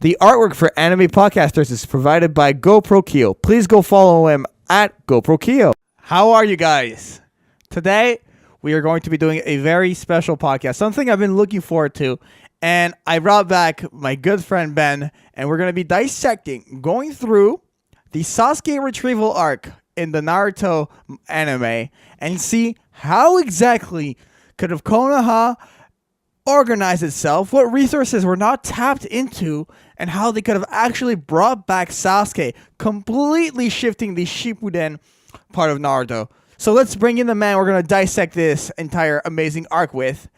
The artwork for Anime Podcasters is provided by GoProkyo. Please go follow him at GoProkyo. How are you guys? Today, we are going to be doing a very special podcast, something I've been looking forward to. And I brought back my good friend Ben, and we're going to be going through the Sasuke Retrieval arc in the Naruto anime and see how exactly could have Konoha organized itself, what resources were not tapped into, and how they could have actually brought back Sasuke, completely shifting the Shippuden part of Naruto. So let's bring in the man we're going to dissect this entire amazing arc with.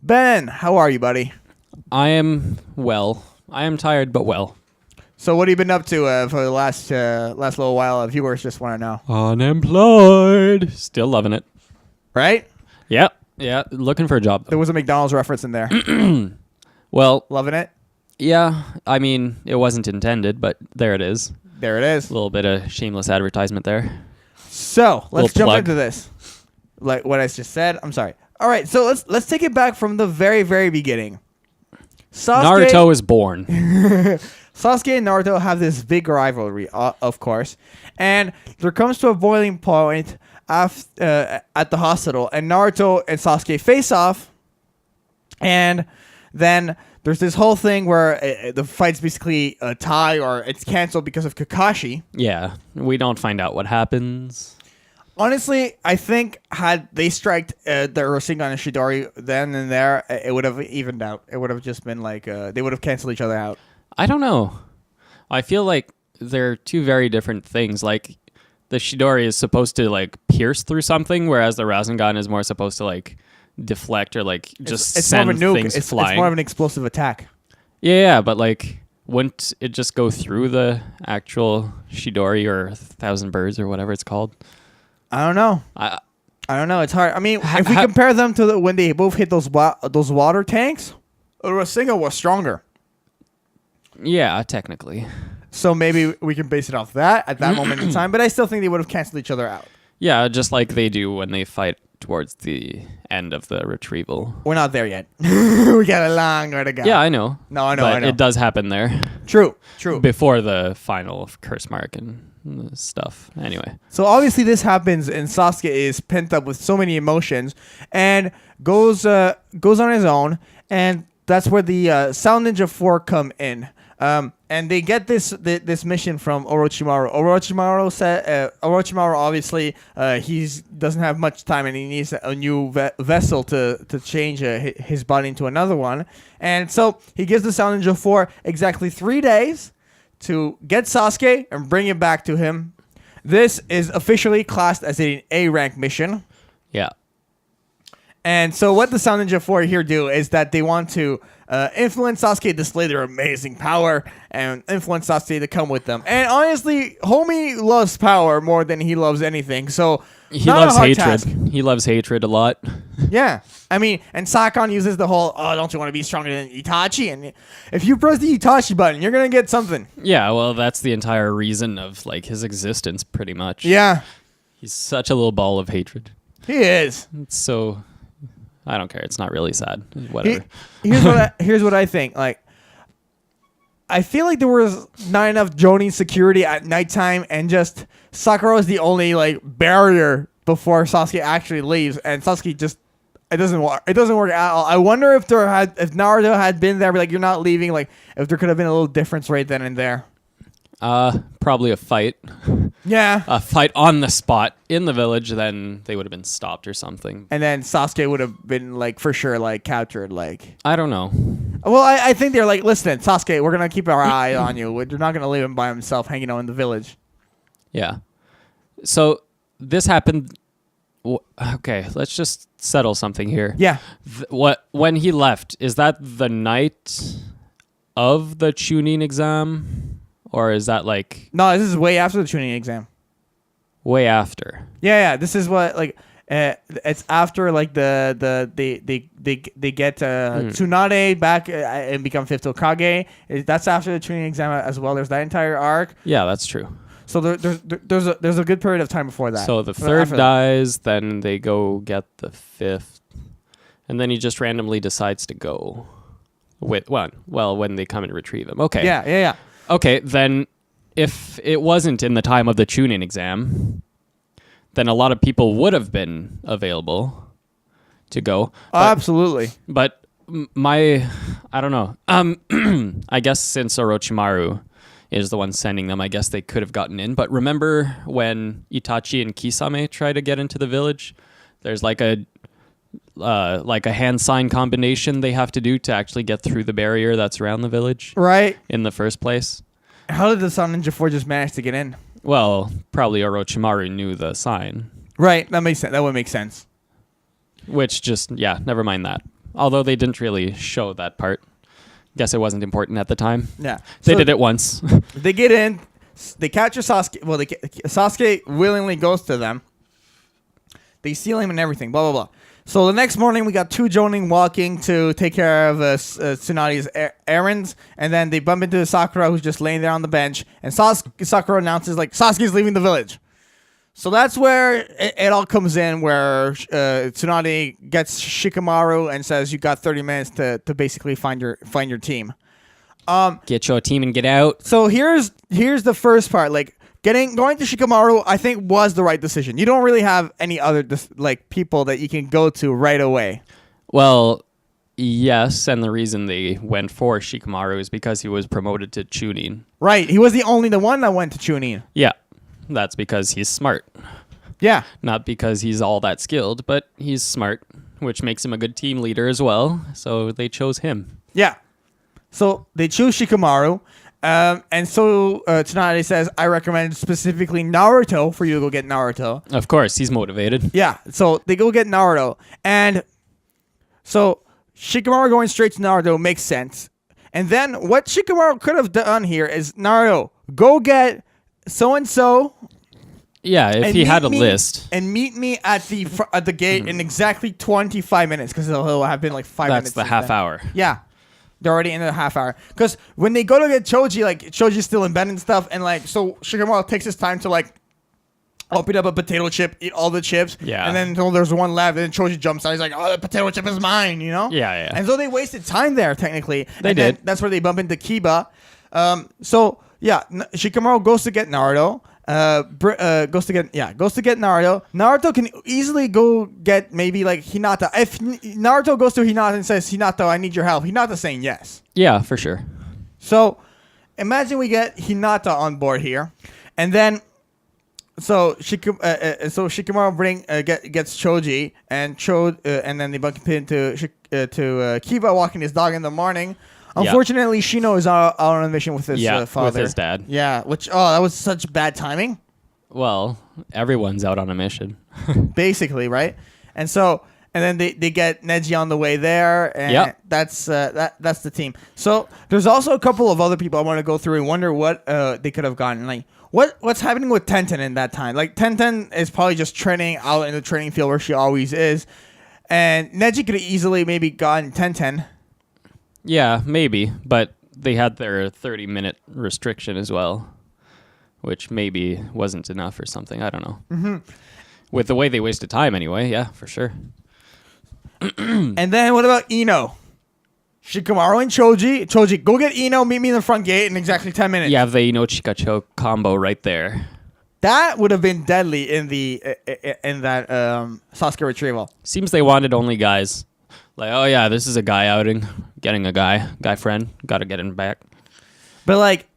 Ben, how are you, buddy? I am well. I am tired, but well. So what have you been up to for the last little while? Viewers just want to know. Unemployed. Still loving it. Right? Yep. Yeah, looking for a job. There was a McDonald's reference in there. Well, loving it? Yeah. I mean, it wasn't intended, but there it is. There it is. A little bit of shameless advertisement there. So, let's jump plug. into this. Like what I just said. I'm sorry. All right, so let's take it back from the very, very beginning. Naruto is born. Sasuke and Naruto have this big rivalry, of course. And there comes to a boiling point at the hospital, and Naruto and Sasuke face off, and then there's this whole thing where the fight's basically a tie or it's canceled because of Kakashi. Yeah, we don't find out what happens. Honestly, I think had they striked the Rasengan and Chidori then and there, it would have evened out. It would have just been like they would have canceled each other out. I don't know. I feel like they're two very different things. Like, the Chidori is supposed to, like, pierce through something, whereas the Rasengan is more supposed to, like, deflect or, like, just send more of a nuke. things It's flying. It's more of an explosive attack. Yeah, but, like, wouldn't it just go through the actual Chidori or 1,000 Birds or whatever it's called? I don't know. I don't know. It's hard. I mean, if we compare them to when they both hit those water tanks, Rasengan was stronger. Yeah, technically. So maybe we can base it off that at that moment in time, but I still think they would have canceled each other out. Yeah, just like they do when they fight towards the end of the retrieval. We're not there yet. We got a long way to go. Yeah, I know. No, I know. But it does happen there. True. Before the final curse mark and stuff. Anyway. So obviously this happens, and Sasuke is pent up with so many emotions and goes on his own, and that's where the Sound Ninja 4 come in. And they get this mission from Orochimaru. Orochimaru obviously he doesn't have much time, and he needs a new vessel to change his body into another one. And so he gives the Sound Ninja 4 exactly 3 days to get Sasuke and bring it back to him. This is officially classed as an A rank mission. Yeah. And so what the Sound Ninja 4 here do is that they want to influence Sasuke to display their amazing power and influence Sasuke to come with them. And honestly, homie loves power more than he loves anything. So he loves hatred. He loves hatred a lot. Yeah. I mean, and Sakon uses the whole, oh, don't you want to be stronger than Itachi? And if you press the Itachi button, you're going to get something. Yeah, well, that's the entire reason of like his existence, pretty much. Yeah. He's such a little ball of hatred. He is. It's so... I don't care. It's not really sad. Whatever. Here's what I think. Like, I feel like there was not enough Jonin security at nighttime, and just Sakura is the only like barrier before Sasuke actually leaves, and Sasuke just it doesn't work at all. I wonder if Naruto had been there, but like you're not leaving. Like if there could have been a little difference right then and there. Probably a fight. Yeah. A fight on the spot in the village, then they would have been stopped or something. And then Sasuke would have been, like, for sure, like, captured, like... I don't know. Well, I think they're like, listen, Sasuke, we're going to keep our eye on you. We're not going to leave him by himself hanging out in the village. Yeah. So, this happened... Okay, let's just settle something here. Yeah. When he left, is that the night of the Chunin exam? Or is that like... No, this is way after the tuning exam. Way after. Yeah. This is what like it's after like they get Tsunade back and become fifth Hokage. That's after the tuning exam as well. There's that entire arc. Yeah, that's true. So there's a good period of time before that. So the third dies, then they go get the fifth, and then he just randomly decides to go. when they come and retrieve him. Okay. Yeah. Okay, then if it wasn't in the time of the Chunin exam, then a lot of people would have been available to go. Absolutely. But I don't know. I guess since Orochimaru is the one sending them, I guess they could have gotten in. But remember when Itachi and Kisame try to get into the village? There's like a hand sign combination they have to do to actually get through the barrier that's around the village. Right. In the first place. How did the Sun Ninja 4 just manage to get in? Well, probably Orochimaru knew the sign. Right. That makes sense. That would make sense. Which never mind that. Although they didn't really show that part. Guess it wasn't important at the time. Yeah. They did it once. They get in. They capture Sasuke. Well, Sasuke willingly goes to them. They seal him and everything. Blah, blah, blah. So the next morning, we got two Jonin walking to take care of Tsunade's errands. And then they bump into Sakura, who's just laying there on the bench. And Sakura announces, like, Sasuke's leaving the village. So that's where it all comes in, where Tsunade gets Shikamaru and says, you got 30 minutes to basically find your team. Get your team and get out. So here's the first part. Like, going to Shikamaru, I think, was the right decision. You don't really have any other people that you can go to right away. Well, yes, and the reason they went for Shikamaru is because he was promoted to Chunin. Right, he was the one that went to Chunin. Yeah, that's because he's smart. Yeah. Not because he's all that skilled, but he's smart, which makes him a good team leader as well. So they chose him. Yeah. So they choose Shikamaru. And so Tsunade says, I recommend specifically Naruto for you to go get Naruto. Of course, he's motivated. Yeah, so they go get Naruto. And so Shikamaru going straight to Naruto makes sense. And then what Shikamaru could have done here is, Naruto, go get so-and-so. Yeah, if he had a list. And meet me at the gate in exactly 25 minutes, because it'll have been like 5 minutes. That's the half hour. Yeah. They're already in the half hour. Because when they go to get Choji, like, Choji's still in bed and stuff. And, like, so Shikamaru takes his time to, like, open up a potato chip, eat all the chips. Yeah. And then until there's one left, and then Choji jumps out. He's like, oh, the potato chip is mine, you know? Yeah. And so they wasted time there, technically. They did. That's where they bump into Kiba. Shikamaru goes to get Naruto. Goes to get Naruto. Naruto can easily go get maybe like Hinata. If Naruto goes to Hinata and says, Hinata, I need your help, Hinata's saying yes. Yeah, for sure. So imagine we get Hinata on board here, and then Shikamaru gets Choji and and then they bump into Kiba walking his dog in the morning. Unfortunately, Shino is out on a mission with his father. With his dad. Yeah, that was such bad timing. Well, everyone's out on a mission. Basically, right? And then they get Neji on the way there, and that's the team. So there's also a couple of other people I want to go through and wonder what they could have gotten. Like, what's happening with Tenten in that time? Like, Tenten is probably just training out in the training field where she always is, and Neji could have easily maybe gotten Tenten. Yeah, maybe, but they had their 30-minute restriction as well, which maybe wasn't enough or something. I don't know. Mm-hmm. With the way they wasted time anyway, yeah, for sure. And then what about Ino? Shikamaru and Choji. Choji, go get Ino, meet me in the front gate in exactly 10 minutes. You have the Ino Chikacho combo right there. That would have been deadly in that Sasuke Retrieval. Seems they wanted only guys. Like, oh yeah, this is a guy outing. Getting a guy friend. Got to get him back. But like,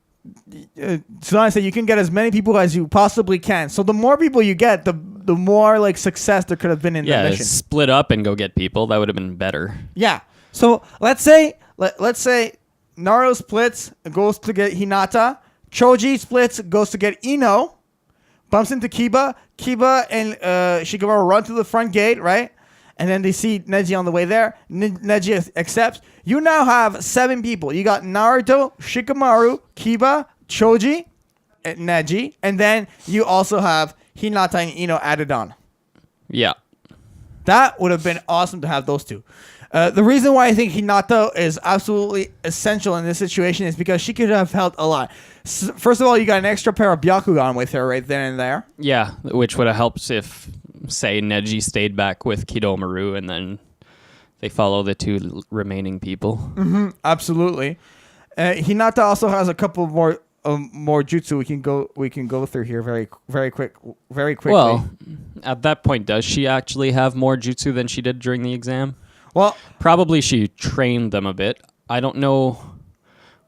Tsunade said, you can get as many people as you possibly can. So the more people you get, the more like success there could have been in the mission. Yeah, split up and go get people. That would have been better. Yeah. So let's say Naruto splits, goes to get Hinata. Choji splits, goes to get Ino. Bumps into Kiba. Kiba and Shikamaru run to the front gate, right? And then they see Neji on the way there. Neji accepts. You now have 7 people. You got Naruto, Shikamaru, Kiba, Choji, and Neji. And then you also have Hinata and Ino added on. Yeah. That would have been awesome to have those two. The reason why I think Hinata is absolutely essential in this situation is because she could have helped a lot. First of all, you got an extra pair of Byakugan with her right then and there. Yeah, which would have helped if, say, Neji stayed back with Kidomaru and then they follow the two remaining people. Absolutely. Hinata also has a couple more jutsu we can go through here very quickly. Well, at that point, does she actually have more jutsu than she did during the exam? Well, probably she trained them a bit. I don't know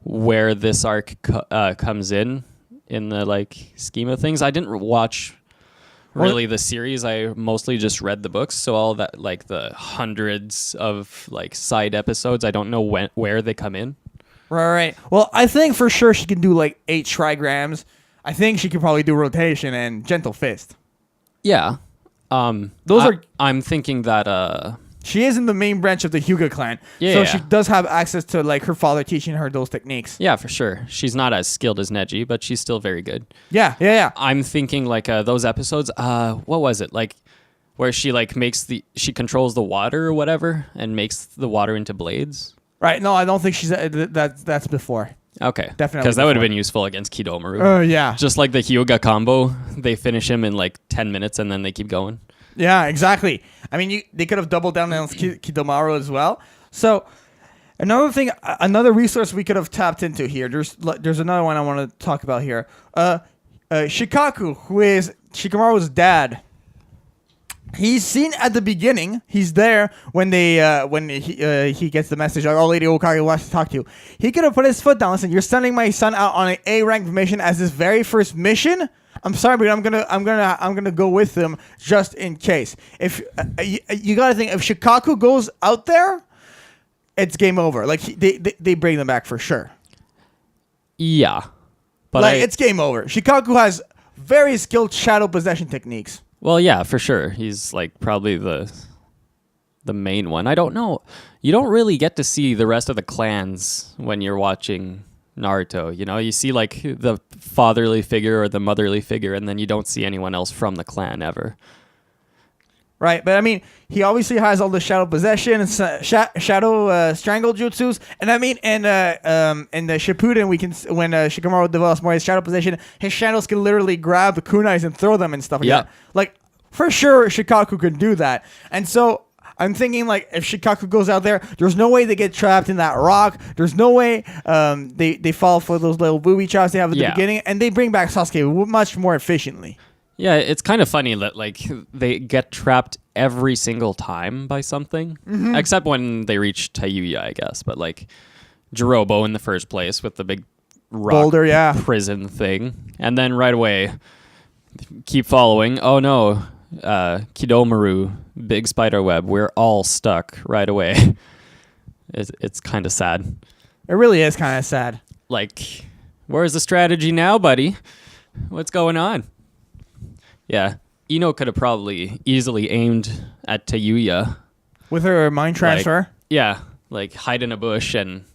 where this arc comes in the like scheme of things. I didn't watch really the series. I mostly just read the books, so all that like the hundreds of like side episodes, I don't know where they come in. Right. Well, I think for sure she can do like 8 trigrams. I think she could probably do rotation and gentle fist. Yeah. I'm thinking that she is in the main branch of the Hyuga clan. Yeah. So she does have access to like her father teaching her those techniques. Yeah, for sure. She's not as skilled as Neji, but she's still very good. Yeah. I'm thinking like those episodes, what was it? Like where she like she controls the water or whatever and makes the water into blades? Right. No, I don't think she's that's before. Okay. Definitely. Because that would have been useful against Kidomaru. Yeah. Just like the Hyuga combo, they finish him in like 10 minutes and then they keep going. Yeah, exactly. I mean, they could have doubled down on Kidomaru as well. So, another resource we could have tapped into here. There's another one I want to talk about here. Shikaku, who is Shikamaru's dad. He's seen at the beginning. He's there when he gets the message. Like, Lady Okage wants to talk to you. He could have put his foot down and said, "You're sending my son out on an A-ranked mission as his very first mission. I'm sorry, but I'm gonna go with him just in case." If you gotta think, if Shikaku goes out there, it's game over. Like they bring them back for sure. Yeah, but like it's game over. Shikaku has very skilled shadow possession techniques. Well, yeah, for sure. He's like probably the main one. I don't know. You don't really get to see the rest of the clans when you're watching Naruto. You know, you see like the fatherly figure or the motherly figure, and then you don't see anyone else from the clan ever. Right, but I mean, he obviously has all the shadow possession and shadow strangle jutsus, and I mean, in the Shippuden, when Shikamaru develops more his shadow possession, his shadows can literally grab the kunais and throw them and stuff like that. Like for sure, Shikaku can do that, and so I'm thinking like if Shikaku goes out there, there's no way they get trapped in that rock. There's no way they fall for those little booby traps they have at the beginning, and they bring back Sasuke much more efficiently. Yeah, it's kind of funny that like they get trapped every single time by something, except when they reach Tayuya, I guess. But like Jirobo in the first place with the big rock boulder, prison thing, and then right away keep following. Oh no, Kidomaru, big spider web. We're all stuck right away. It's kind of sad. It really is kind of sad. Like, where's the strategy now, buddy? What's going on? Yeah, Ino could have probably easily aimed at Tayuya. With her mind transfer? Like hide in a bush and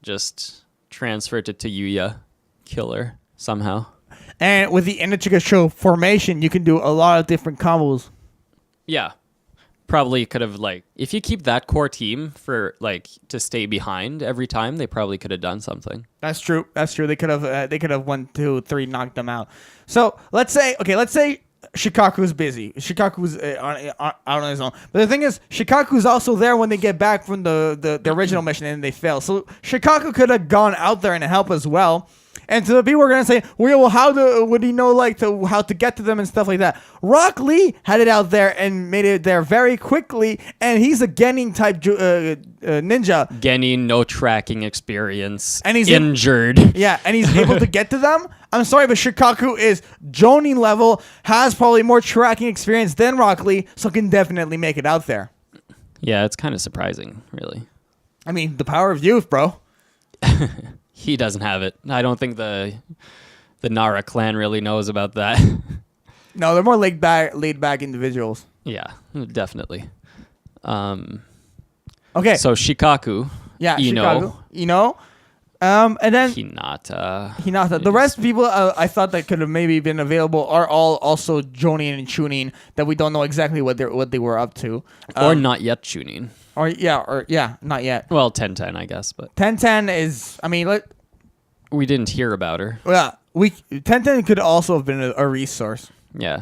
just transfer to Tayuya, kill her somehow. And with the Inichigasho formation, you can do a lot of different combos. Yeah, probably could have like, if you keep that core team for like to stay behind every time, they probably could have done something. That's true. They could have 1, 2, 3 knocked them out. So let's say Shikaku's busy. Shikaku's out on his own. But the thing is, Shikaku's also there when they get back from the original mission and they fail. So Shikaku could have gone out there and help as well. And to the people, we're going to say, well, would he know how to get to them and stuff like that? Rock Lee had it out there and made it there very quickly. And he's a Genin type ninja. Genin, no tracking experience. And he's injured. And he's able to get to them. I'm sorry, but Shikaku is Jonin level, has probably more tracking experience than Rock Lee, so can definitely make it out there. Yeah, it's kind of surprising, really. I mean, the power of youth, bro. He doesn't have it. I don't think the Nara clan really knows about that. No, they're more laid back individuals. Yeah, definitely. Okay. So Shikaku. Yeah, Ino. Ino. And then Hinata. The rest of people I thought that could have maybe been available are all also Jonin and Chunin that we don't know exactly what they were up to. Or not yet Chunin. Or not yet. Well, 1010, I guess, but 1010 is, I mean, we didn't hear about her. Yeah, 1010 could also have been a resource. Yeah.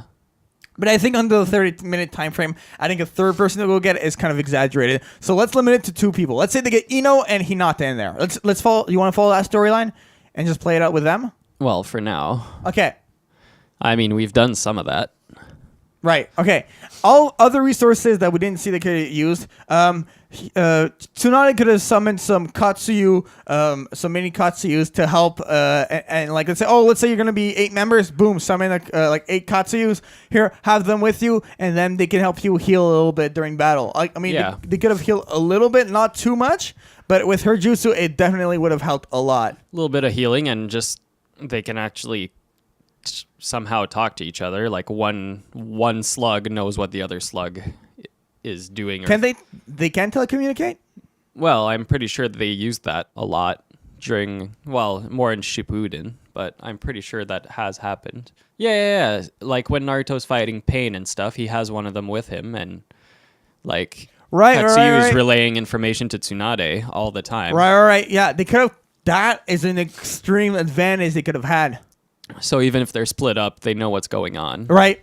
But I think under the 30-minute time frame, I think a third person to go get it is kind of exaggerated. So let's limit it to 2 people. Let's say they get Ino and Hinata in there. Let's follow. You want to follow that storyline and just play it out with them? Well, for now. Okay. I mean, we've done some of that. Right. Okay. All other resources that we didn't see that could have used. Tsunade could have summoned some Katsuyu, some mini Katsuyus to help. And like let's say you're gonna be 8 members. Boom, summon like 8 Katsuyus. Here, have them with you, and then they can help you heal a little bit during battle. I mean, Yeah. they could have healed a little bit, not too much, but with her jutsu, it definitely would have helped a lot. A little bit of healing, and just they can actually somehow talk to each other. Like one slug knows what the other slug is doing. Can they can telecommunicate? Well, I'm pretty sure they used that a lot during, more in Shippuden, but I'm pretty sure that has happened. Yeah. Like when Naruto's fighting Pain and stuff, he has one of them with him, and like Katsuyu is relaying information to Tsunade all the time. Right. Yeah, they could have. That is an extreme advantage they could have had. So even if they're split up, they know what's going on. Right.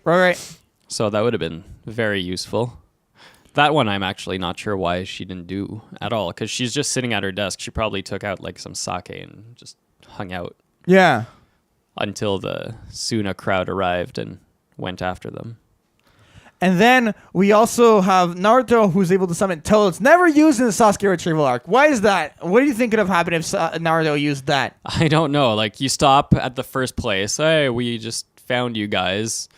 So that would have been very useful. That one I'm actually not sure why she didn't do at all, because she's just sitting at her desk. She probably took out like some sake and just hung out. Yeah. Until the Suna crowd arrived and went after them. And then we also have Naruto, who's able to summon Toads, never used in the Sasuke Retrieval arc. Why is that? What do you think could have happened if Naruto used that? I don't know. Like, you stop at the first place. Hey, we just found you guys.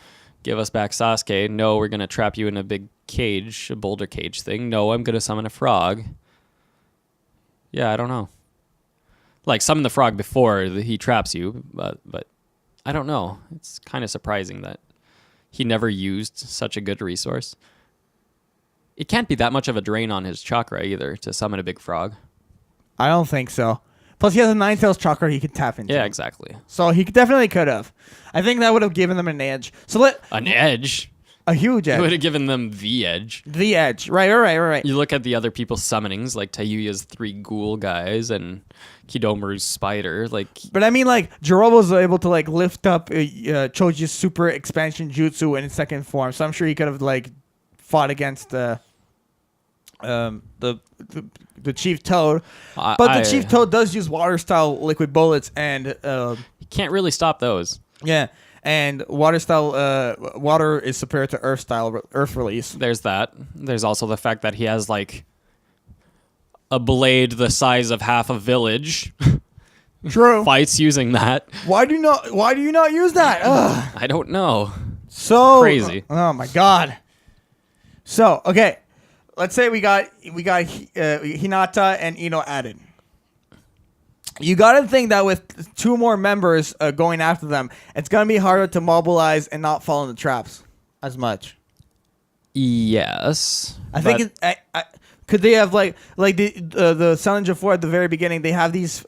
Give us back Sasuke. No, we're going to trap you in a big cage, a boulder cage thing. No, I'm going to summon a frog. Yeah, I don't know. Like, summon the frog before he traps you, but I don't know. It's kind of surprising that he never used such a good resource. It can't be that much of a drain on his chakra either to summon a big frog. I don't think so. Plus, he has a 9-tails chakra he could tap into. Yeah, exactly. So he definitely could have. I think that would have given them an edge. An edge? A huge edge. It would have given them the edge. The edge. Right. You look at the other people's summonings, like Tayuya's 3 ghoul guys and Kidomaru's spider. But I mean, like, Jirobo was able to like lift up Choji's super expansion jutsu in its second form. So I'm sure he could have like fought against the Chief Toad. But the Chief Toad does use water style liquid bullets, and you can't really stop those. Yeah. And water style, water is superior to earth style, earth release. There's that. There's also the fact that he has like a blade the size of half a village. True. Fights using that. Why do you not use that? Ugh. I don't know. So crazy. Oh my god. So okay, let's say we got Hinata and Ino added. You got to think that with 2 more members going after them, it's going to be harder to mobilize and not fall in the traps as much. Yes. I think could they have like the Sun Ninja 4 at the very beginning, they have those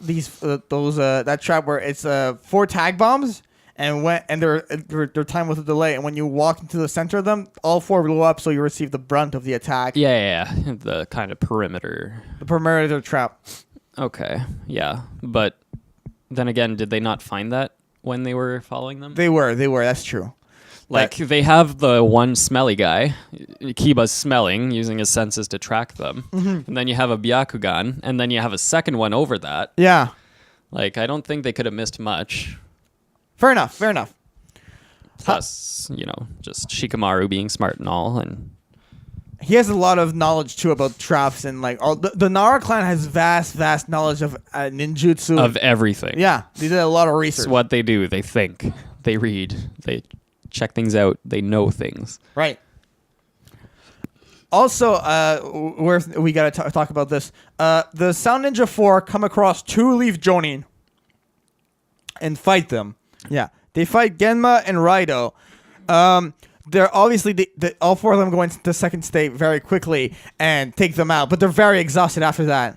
that trap where it's 4 tag bombs and they're timed with a delay, and when you walk into the center of them, all 4 blow up, so you receive the brunt of the attack. Yeah. The kind of perimeter. The perimeter trap. Okay, yeah. But then again, did they not find that when they were following them? They were. That's true. Like, they have the one smelly guy, Kiba's smelling, using his senses to track them. Mm-hmm. And then you have a Byakugan, and then you have a second one over that. Yeah. Like, I don't think they could have missed much. Fair enough. Plus, just Shikamaru being smart and all, and he has a lot of knowledge too about traps, and like all the Nara clan has vast knowledge of ninjutsu, of everything. Yeah, they did a lot of research. It's what they do. They think, they read, they check things out, they know things. Right. Also, we gotta talk about this. The Sound Ninja 4 come across 2-leaf Jonin and fight them. Yeah, they fight Genma and Raido. They're obviously all 4 of them go into the second state very quickly and take them out, but they're very exhausted after that.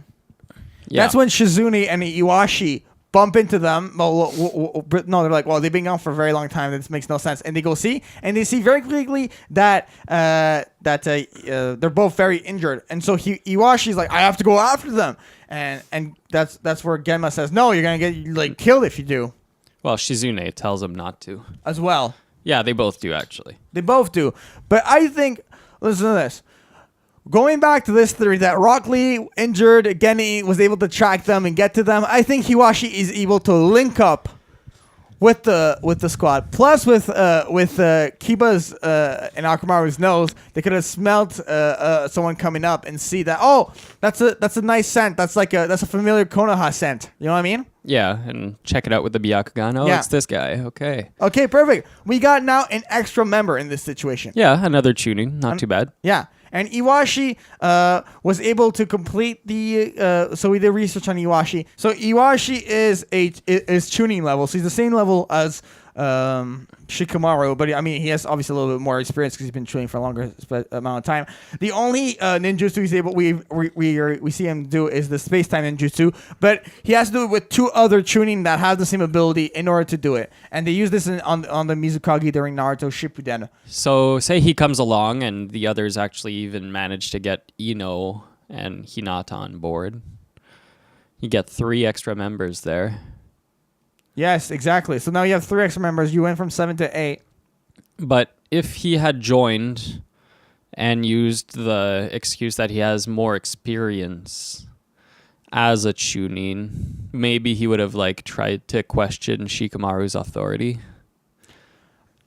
Yeah. That's when Shizune and Iwashi bump into them. No, they're like, well, they've been gone for a very long time. This makes no sense. And they go see, and they see very quickly that they're both very injured. And so Iwashi's like, I have to go after them. And that's where Genma says, no, you're gonna get killed if you do. Well, Shizune tells him not to as well. Yeah, they both do, actually. They both do. But I think, listen to this. Going back to this theory that Rock Lee injured, Geni was able to track them and get to them, I think Hiwashi is able to link up with the squad. Plus, with Kiba's and Akamaru's nose, they could have smelled someone coming up and see that. Oh, that's a nice scent. That's a familiar Konoha scent. You know what I mean? Yeah, and check it out with the Byakugan. Oh, Yeah. it's this guy. Okay. Okay, perfect. We got now an extra member in this situation. Yeah, another tuning. Not too bad. Yeah. And Iwashi was able to complete the. So we did research on Iwashi. So Iwashi is tuning level. So he's the same level as Shikamaru, but I mean he has obviously a little bit more experience because he's been tuning for a longer amount of time. The only ninjutsu he's able we see him do is the space time ninjutsu, but he has to do it with two other tuning that have the same ability in order to do it. And they use this on the Mizukagi during Naruto Shippuden. So say he comes along and the others actually even manage to get Ino and Hinata on board. You get 3 extra members there. Yes, exactly. So now you have 3 extra members. You went from 7 to 8. But if he had joined and used the excuse that he has more experience as a chunin, maybe he would have tried to question Shikamaru's authority.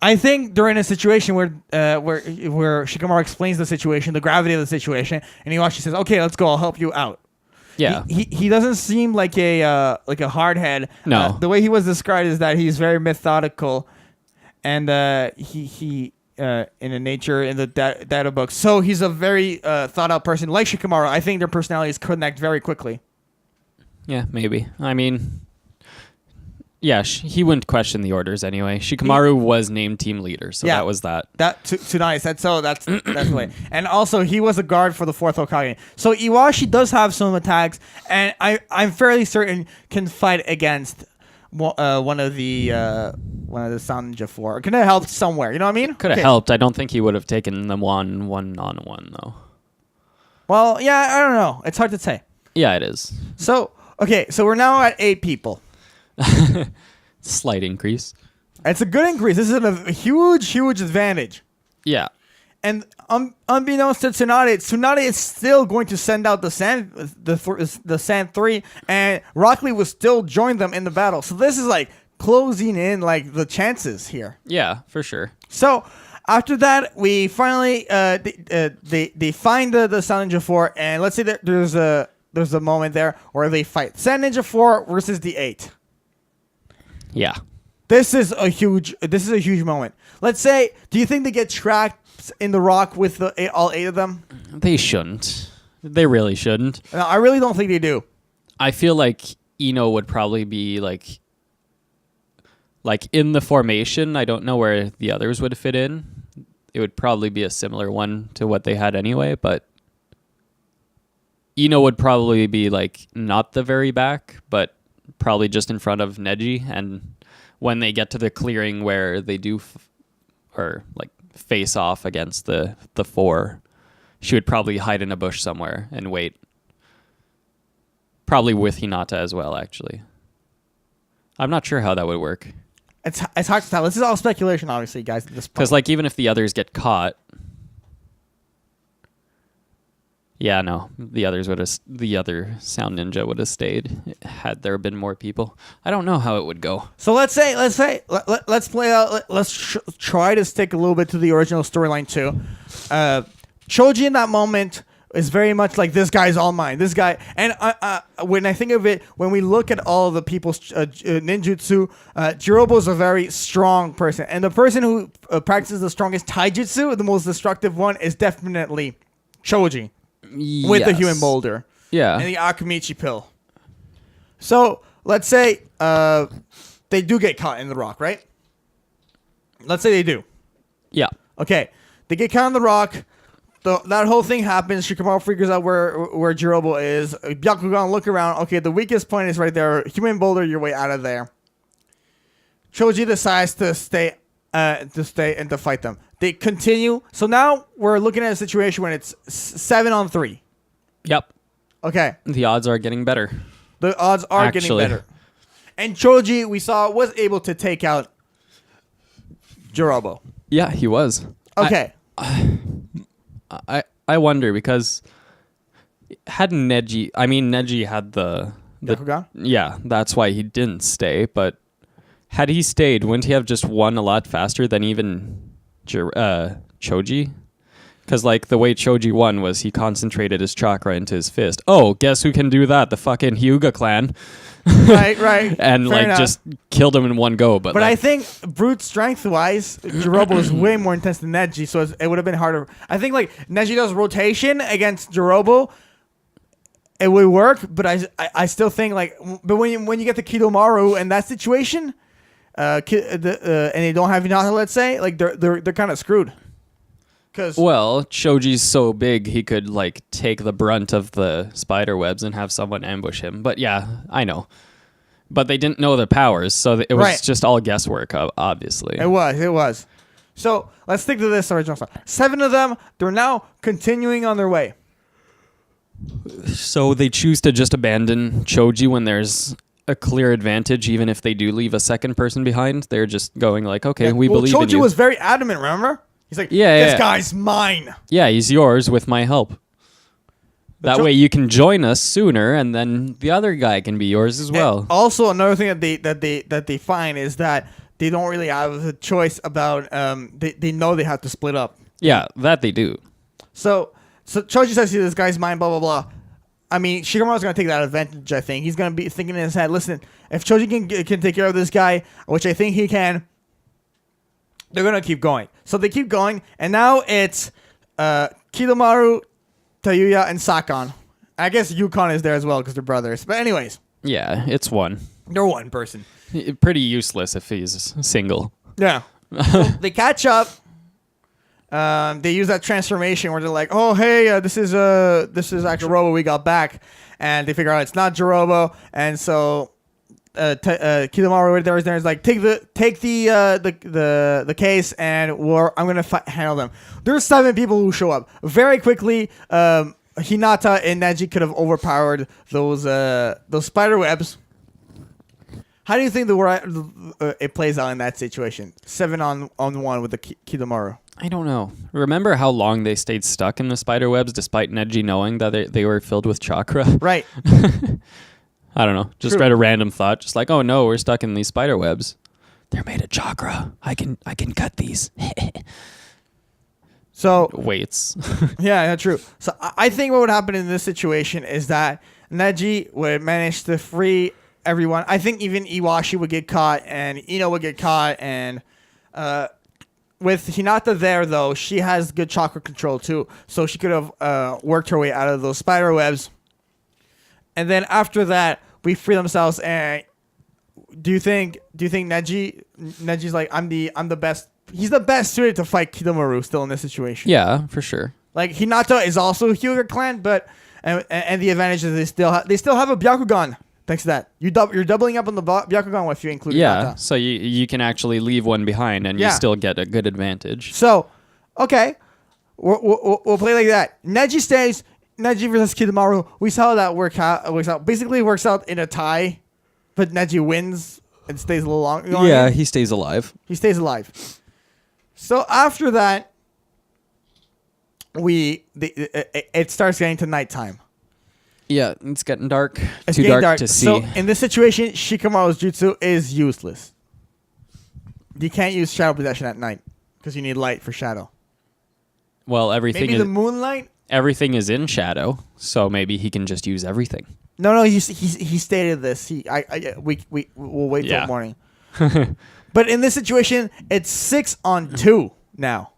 I think during a situation where Shikamaru explains the situation, the gravity of the situation, and Iwashi says, "Okay, let's go. I'll help you out." Yeah, he doesn't seem like a hardhead. No, the way he was described is that he's very methodical, and he in the nature in the data book. So he's a very thought out person like Shikamaru. I think their personalities connect very quickly. Yeah, maybe. I mean, yeah, he wouldn't question the orders anyway. Shikamaru was named team leader, so that was that. Tsunade said so. That's the way. And also, he was a guard for the 4th Hokage. So Iwashi does have some attacks, and I'm fairly certain can fight against one of the Sound Ninja 4. Could have helped somewhere. You know what I mean? Could have helped. I don't think he would have taken them one-on-one though. Well, yeah, I don't know. It's hard to say. Yeah, it is. So we're now at 8 people. Slight increase. It's a good increase. This is a huge advantage. Yeah. And unbeknownst to Tsunade is still going to send out the Sand 3, and Rock Lee will still join them in the battle. So this is closing in the chances here. Yeah, for sure. So after that, we finally they find the Sound Ninja 4, and let's say that there's a moment there where they fight Sound Ninja 4 versus the 8. Yeah. This is a huge moment. Let's say, do you think they get tracked in the rock with all 8 of them? They shouldn't. They really shouldn't. No, I really don't think they do. I feel like Ino would probably be like in the formation. I don't know where the others would fit in. It would probably be a similar one to what they had anyway, but Ino would probably be not the very back, but probably just in front of Neji, and when they get to the clearing where they do face off against the 4, she would probably hide in a bush somewhere and wait. Probably with Hinata as well, actually. I'm not sure how that would work. It's hard to tell. This is all speculation, obviously, guys, at this point. Because even if the others get caught, yeah, no, the other Sound Ninja would have stayed had there been more people. I don't know how it would go. So let's play out. Let's try to stick a little bit to the original storyline too. Choji in that moment is very much like, this guy's all mine. This guy, and when I think of it, when we look at all of the people's ninjutsu, Jirobo is a very strong person, and the person who practices the strongest taijutsu, the most destructive one, is definitely Choji. With the human boulder. Yeah. And the Akamichi pill. So, let's say they do get caught in the rock, right? Let's say they do. Yeah. Okay. They get caught in the rock. That whole thing happens. Shikamaru figures out where Jirobo is. Byakugan look around. Okay, the weakest point is right there. Human boulder your way out of there. Choji decides to stay and to fight them. They continue. So now we're looking at a situation when it's 7-on-3. Yep. Okay. The odds are getting better. The odds are getting better. And Choji, we saw, was able to take out Jirobo. Yeah, he was. Okay. I wonder because hadn't Neji had the Byakugan? yeah, that's why he didn't stay, but had he stayed, wouldn't he have just won a lot faster than even Choji? Because, like, the way Choji won was he concentrated his chakra into his fist. Oh, guess who can do that? The fucking Hyuga clan. Right. And, Fair like, enough. just killed him in one go. But I like, think brute strength-wise, Jirobo is way more intense than Neji, so it would have been harder. I think, like, Neji does rotation against Jirobo. It would work, but I still think, like, but when you get to Kidomaru in that situation, and they don't have Hinata, let's say, like, they're kind of screwed. well, Choji's so big he could like take the brunt of the spider webs and have someone ambush him. But yeah, I know. But they didn't know the powers, so it was just all guesswork, obviously. It was. So let's stick to this original stuff. 7 of them, they're now continuing on their way. So they choose to just abandon Choji when there's a clear advantage, even if they do leave a second person behind. They're just going like, okay, we believe in you. Choji was very adamant, remember? He's like, this guy's mine. Yeah, he's yours with my help. That way you can join us sooner, and then the other guy can be yours as well. And also, another thing that they find is that they don't really have a choice about. They know they have to split up. Yeah, that they do. So Choji says, "See, this guy's mine." Blah blah blah. I mean, Shikamaru's gonna take that advantage. I think he's gonna be thinking in his head, "Listen, if Choji can take care of this guy, which I think he can." They're going to keep going. So they keep going, and now it's Kidomaru, Tayuya, and Sakon. I guess Yukon is there as well because they're brothers. But anyways. Yeah, it's one. They're one person. Pretty useless if he's single. Yeah. So they catch up. They use that transformation where they're like, oh, hey, this is actually Jirobo we got back. And they figure out it's not Jirobo. And so... Kidomaru right there is like take the case and I'm gonna handle them. There's 7 people who show up very quickly. Hinata and Neji could have overpowered those spider webs. How do you think it plays out in that situation? 7 on 1 with the Kidomaru. I don't know. Remember how long they stayed stuck in the spider webs despite Neji knowing that they were filled with chakra? Right. I don't know. Just read a random thought. Just like, oh no, we're stuck in these spider webs. They're made of chakra. I can cut these. So weights. Yeah, true. So I think what would happen in this situation is that Neji would manage to free everyone. I think even Iwashi would get caught and Ino would get caught. And with Hinata there, though, she has good chakra control too. So she could have worked her way out of those spider webs. And then after that, we free themselves. And do you think Neji's like, I'm the best? He's the best suited to fight Kidomaru still in this situation. Yeah, for sure. Like Hinata is also a Hyuga clan, but and the advantage is they still have a Byakugan. Thanks to that, you're doubling up on the Byakugan if you include Hinata. So you can actually leave one behind and you still get a good advantage. So, okay, we'll play like that. Neji stays. Neji versus Kidomaru. We saw how that works out. Basically, it works out in a tie, but Neji wins and stays a little longer. Yeah, he stays alive. He stays alive. So after that, it starts getting to nighttime. Yeah, it's getting dark. It's too getting dark to see. So in this situation, Shikamaru's jutsu is useless. You can't use shadow possession at night because you need light for shadow. Well, Maybe the moonlight. Everything is in shadow, so maybe he can just use everything. No, he stated this. We'll wait till morning. But in this situation, it's 6-on-2 now.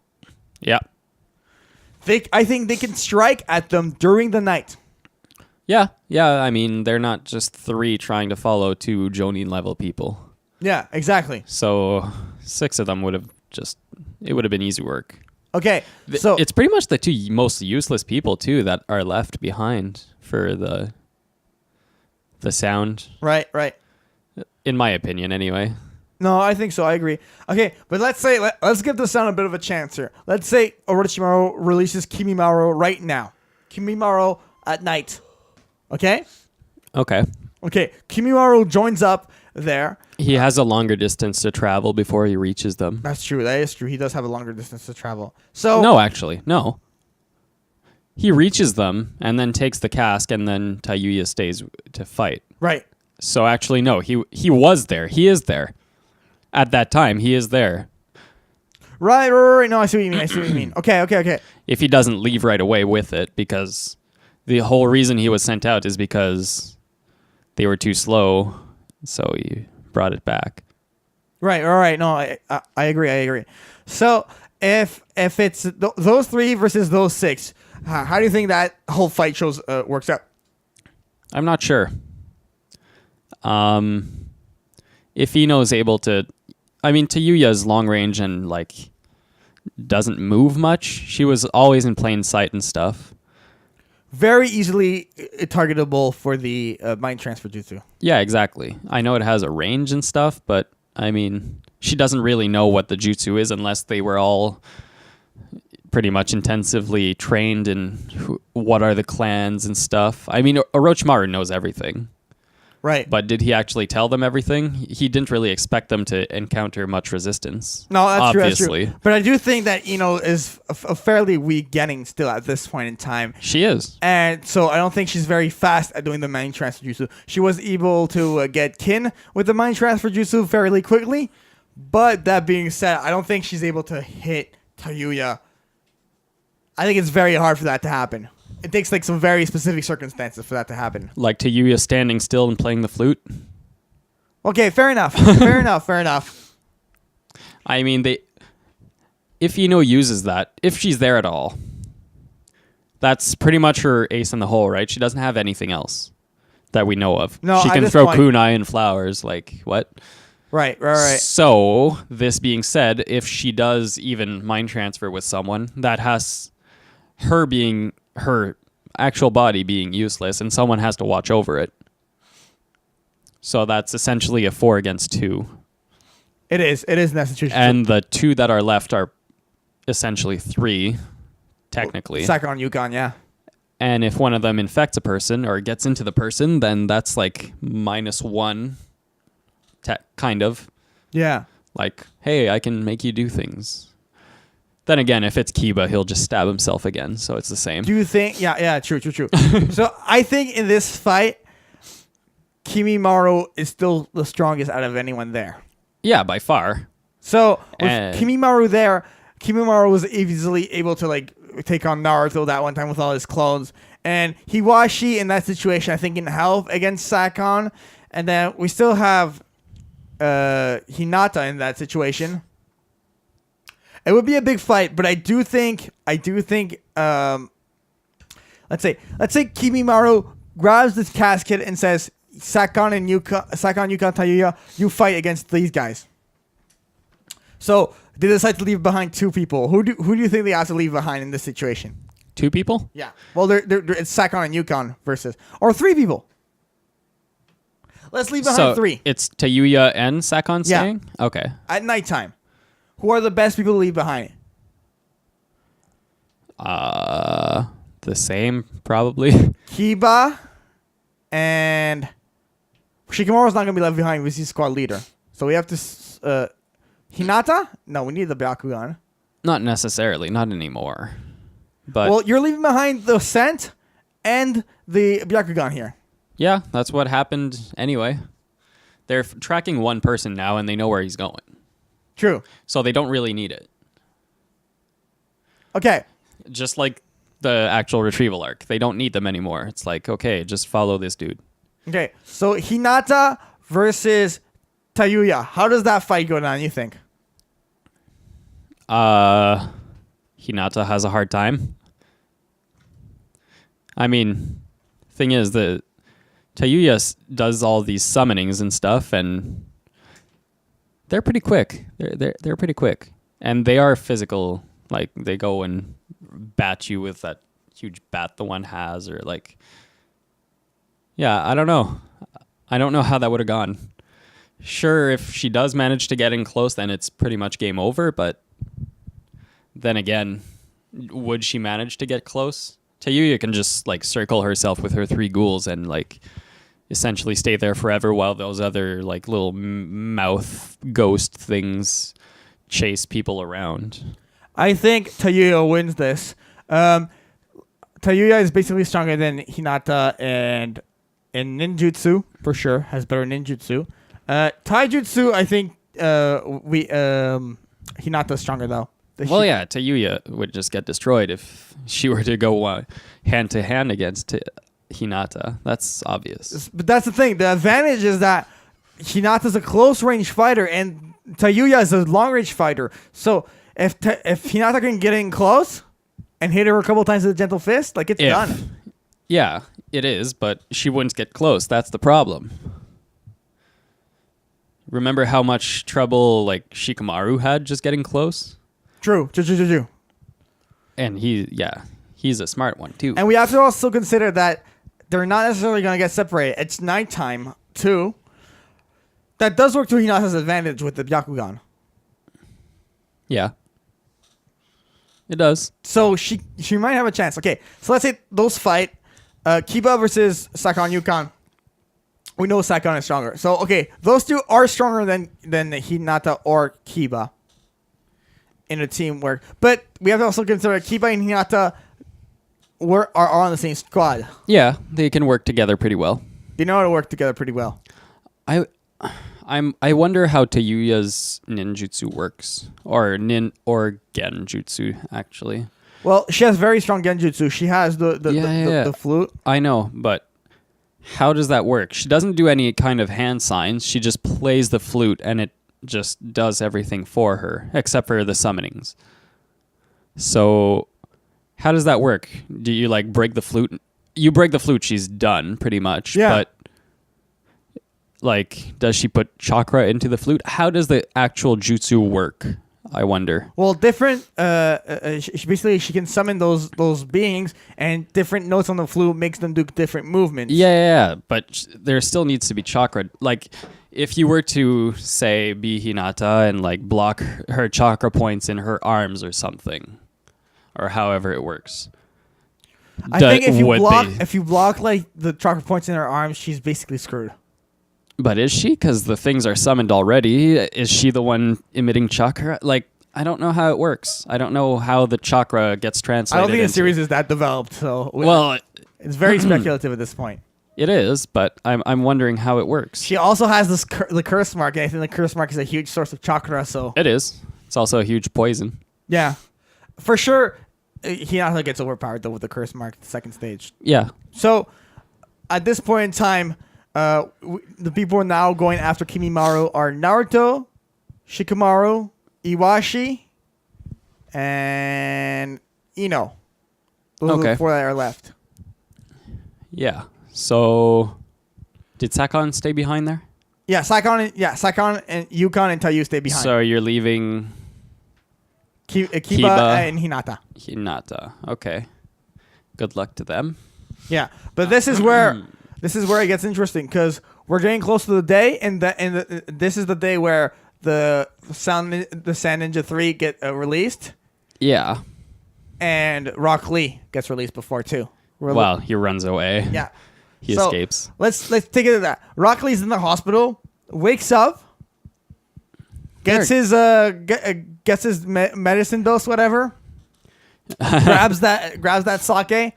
Yeah. I think they can strike at them during the night. Yeah. I mean, they're not just 3 trying to follow 2 Jonin level people. Yeah, exactly. So 6 of them would have been easy work. Okay, so it's pretty much the 2 most useless people too that are left behind for the sound. Right. In my opinion, anyway. No, I think so. I agree. Okay, but let's give the sound a bit of a chance here. Let's say Orochimaru releases Kimimaro right now. Kimimaro at night. Okay. Okay. Kimimaro joins up. there. He has a longer distance to travel before he reaches them. That's true. That is true. He does have a longer distance to travel. So No, actually, no. He reaches them and then takes the cask, and then Tayuya stays to fight. right. So actually, no, he was there. He is there. At that time, he is there. Right. No, I see what you mean. Okay. If he doesn't leave right away with it, because the whole reason he was sent out is because they were too slow, so he brought it back. Right. No, I agree. So if it's those 3 versus those 6, how do you think that whole fight works out? I'm not sure. If Ino's able to, I mean, Tayuya's long range and like doesn't move much. She was always in plain sight and stuff. Very easily targetable for the mind transfer jutsu. Yeah, exactly. I know it has a range and stuff, but I mean, she doesn't really know what the jutsu is unless they were all pretty much intensively trained in what are the clans and stuff. I mean, Orochimaru knows everything. Right. But did he actually tell them everything? He didn't really expect them to encounter much resistance. No, that's obviously. true. But I do think that is a fairly weak getting still at this point in time. She is. And so I don't think she's very fast at doing the mind transfer jutsu. She was able to get kin with the mind transfer jutsu fairly quickly. But that being said, I don't think she's able to hit Tayuya. I think it's very hard for that to happen. It takes like some very specific circumstances for that to happen. Like Tayuya standing still and playing the flute. Okay, fair enough. fair enough. I mean, if Ino uses that, if she's there at all, that's pretty much her ace in the hole, right? She doesn't have anything else that we know of. No, she at can this throw point- kunai and flowers. Like, what? Right. So, this being said, if she does even mind transfer with someone, that has her actual body being useless, and someone has to watch over it. So that's essentially a 4 against 2. It is in that situation. And the 2 that are left are essentially 3, technically. Sakon Yukon, yeah. And if one of them infects a person or gets into the person, then that's like -1, kind of. Yeah. Like, hey, I can make you do things. Then again, if it's Kiba, he'll just stab himself again, so it's the same. Do you think... Yeah, true. So I think in this fight, Kimimaru is still the strongest out of anyone there. Yeah, by far. So with Kimimaru there, Kimimaru was easily able to like take on Naruto that one time with all his clones. And Hiwashi in that situation, I think, in health against Sakon. And then we still have Hinata in that situation. It would be a big fight, but I do think let's say Kimimaru grabs this casket and says, Sakon Yukon Tayuya, you fight against these guys. So they decide to leave behind 2 people. Who do you think they have to leave behind in this situation? 2 people? Yeah. Well, it's Sakon and Yukon versus, or 3 people. Let's leave behind 3 It's Tayuya and Sakon staying? Okay. at nighttime. Who are the best people to leave behind? The same, probably. Kiba and Shikamaru's not gonna be left behind because he's squad leader. So we have to Hinata? No, we need the Byakugan. Not necessarily, not anymore. But Well, you're leaving behind the scent and the Byakugan here. yeah, that's what happened anyway. They're tracking one person now, and they know where he's going. True. So they don't really need it. Okay. Just like the actual retrieval arc. They don't need them anymore. It's like, okay, just follow this dude. Okay. So Hinata versus Tayuya. How does that fight go down, you think? Hinata has a hard time. I mean, thing is that Tayuya does all these summonings and stuff, and they're pretty quick. They're pretty quick, and they are physical. Like they go and bat you with that huge bat the one has, or like, yeah, I don't know. I don't know how that would have gone. Sure, if she does manage to get in close, then it's pretty much game over. But then again, would she manage to get close? Tayuya can just like circle herself with her 3 ghouls and like essentially stay there forever while those other like little mouth ghost things chase people around. I think Tayuya wins this. Tayuya is basically stronger than Hinata and in ninjutsu for sure. Has better ninjutsu. Taijutsu, I think Hinata's stronger though. Well, yeah, Tayuya would just get destroyed if she were to go hand to hand against Hinata. That's obvious. But that's the thing. The advantage is that Hinata's a close range fighter and Tayuya is a long range fighter. So if Hinata can get in close and hit her a couple times with a gentle fist, like it's done. Yeah, it is, but she wouldn't get close. That's the problem. Remember how much trouble like Shikamaru had just getting close? True. And he's a smart one too. And we have to also consider that they're not necessarily going to get separated. It's nighttime too. That does work to Hinata's advantage with the Byakugan. Yeah. It does. So she might have a chance. Okay, so let's say those fight. Kiba versus Sakon Yukon. We know Sakon is stronger. So, okay, those two are stronger than Hinata or Kiba in a teamwork. But we have to also consider Kiba and Hinata are on the same squad. Yeah, they can work together pretty well. They know how to work together pretty well. I wonder how Tayuya's ninjutsu works. Or genjutsu, actually. Well, she has very strong genjutsu. She has the flute. I know, but how does that work? She doesn't do any kind of hand signs. She just plays the flute, and it just does everything for her, except for the summonings. So, how does that work? Do you, like, break the flute? You break the flute, she's done, pretty much. Yeah. But, like, does she put chakra into the flute? How does the actual jutsu work? I wonder. Well, different. She can summon those beings, and different notes on the flute makes them do different movements. Yeah. But there still needs to be chakra. Like, if you were to say be Hinata and like block her chakra points in her arms or something, or however it works. I think if you block like the chakra points in her arms, she's basically screwed. But is she? Because the things are summoned already. Is she the one emitting chakra? Like, I don't know how it works. I don't know how the chakra gets translated. I don't think the series is that developed. So it's very speculative at this point. It is, but I'm wondering how it works. She also has the curse mark, and I think the curse mark is a huge source of chakra. So it is. It's also a huge poison. Yeah, for sure. Hinata gets overpowered though with the curse mark at the second stage. Yeah. So at this point in time. The people now going after Kimimaro are Naruto, Shikamaru, Iwashi, and Ino. Those are the four that are left. Yeah. So, did Sakon stay behind there? Yeah, Sakon and Yukon and Taiyu stay behind. So you're leaving Kiba and Hinata. Hinata. Okay. Good luck to them. Yeah, but this is where. This is where it gets interesting because we're getting close to the day, and this is the day where the Sand Ninja 3 get released. Yeah. And Rock Lee gets released before too. He runs away. Yeah. He escapes. Let's take it to that. Rock Lee's in the hospital, wakes up, gets his medicine dose, whatever. grabs that sake,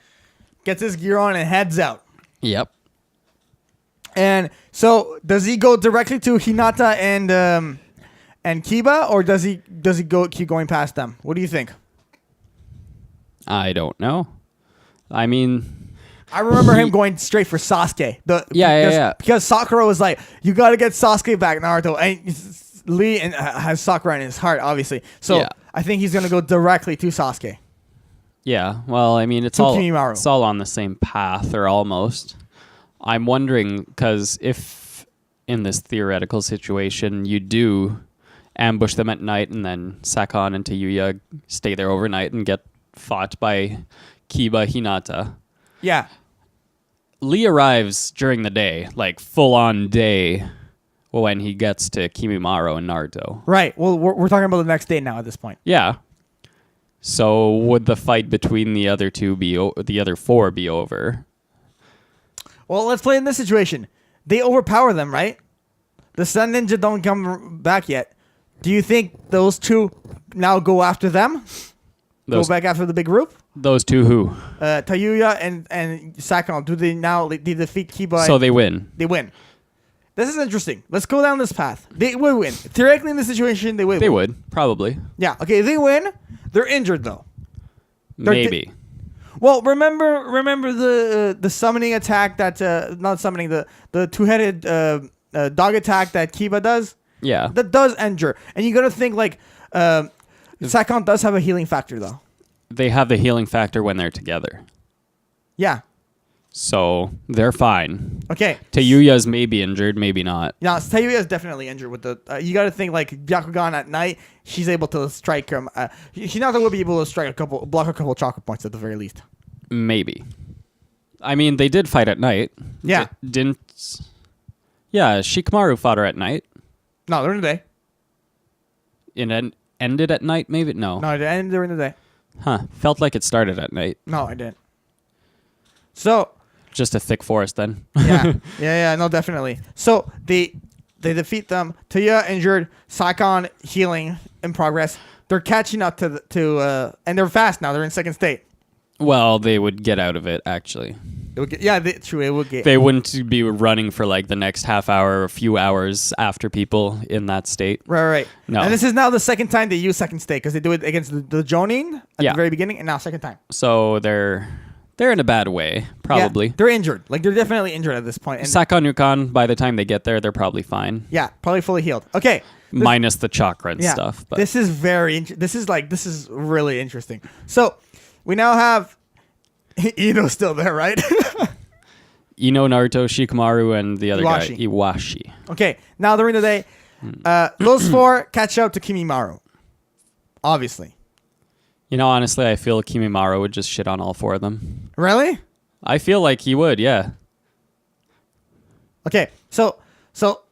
gets his gear on, and heads out. Yep. And so, does he go directly to Hinata and Kiba, or does he keep going past them? What do you think? I don't know. I mean, I remember him going straight for Sasuke. Because Sakura was like, "You got to get Sasuke back, Naruto," and Lee has Sakura in his heart, obviously. So I think he's gonna go directly to Sasuke. Yeah. Well, I mean, it's all on the same path, or almost. I'm wondering, because if in this theoretical situation you do ambush them at night and then Sakon and Tayuya stay there overnight and get fought by Kiba Hinata. Yeah. Lee arrives during the day, like full-on day, when he gets to Kimimaro and Naruto. Right. Well, we're talking about the next day now at this point. Yeah. So would the fight between the other four be over? Well, let's play in this situation. they overpower them, right? The Sun Ninja don't come back yet. Do you think those two now go after them? Go back after the big group? Those two who? Tayuya and Sakon. Do they now they defeat Kiba? So they win. They win. This is interesting. Let's go down this path. They would win. Theoretically, in this situation, they would They win. would, probably. Yeah. Okay, they win. They're injured, though. Maybe. Well, remember the summoning attack that... not summoning, the two-headed dog attack that Kiba does? Yeah. That does injure. And you got to think, like... Sakon does have a healing factor, though. They have the healing factor when they're together. Yeah. So they're fine. Okay. Tayuya's maybe injured, maybe not. Yeah, Tayuya is definitely injured with the... you got to think, like, Byakugan at night, she's able to strike him. She's not going to be able to block a couple chakra points at the very least. Maybe. I mean, they did fight at night. Yeah. Didn't... Yeah, Shikamaru fought her at night. No, during the day. It ended at night, maybe? No. No, it ended during the day. Huh. Felt like it started at night. No, I didn't. So... Just a thick forest then. yeah, no, definitely. So they defeat them. Tayuya injured, Sakon healing in progress. They're catching up to and they're fast now. They're in second state. Well, they would get out of it, actually. It would get, true. It would get. They wouldn't be running for like the next half hour or a few hours after people in that state. Right. No. And this is now the second time they use second state because they do it against the Jonin at the very beginning, and now second time. So they're in a bad way, probably. Yeah, they're injured. Like, they're definitely injured at this point. And Sakon Yukon, by the time they get there, they're probably fine. yeah, probably fully healed. Okay. Minus the chakra and stuff. But This is this is really interesting. So we now have Ino still there, right? Ino, Naruto, Shikamaru, and the other Iwashi. guy, Iwashi. Okay, now during the day, those four catch up to Kimimaru. Obviously. You know, honestly, I feel Kimimaru would just shit on all four of them. Really? I feel like he would, yeah. Okay, so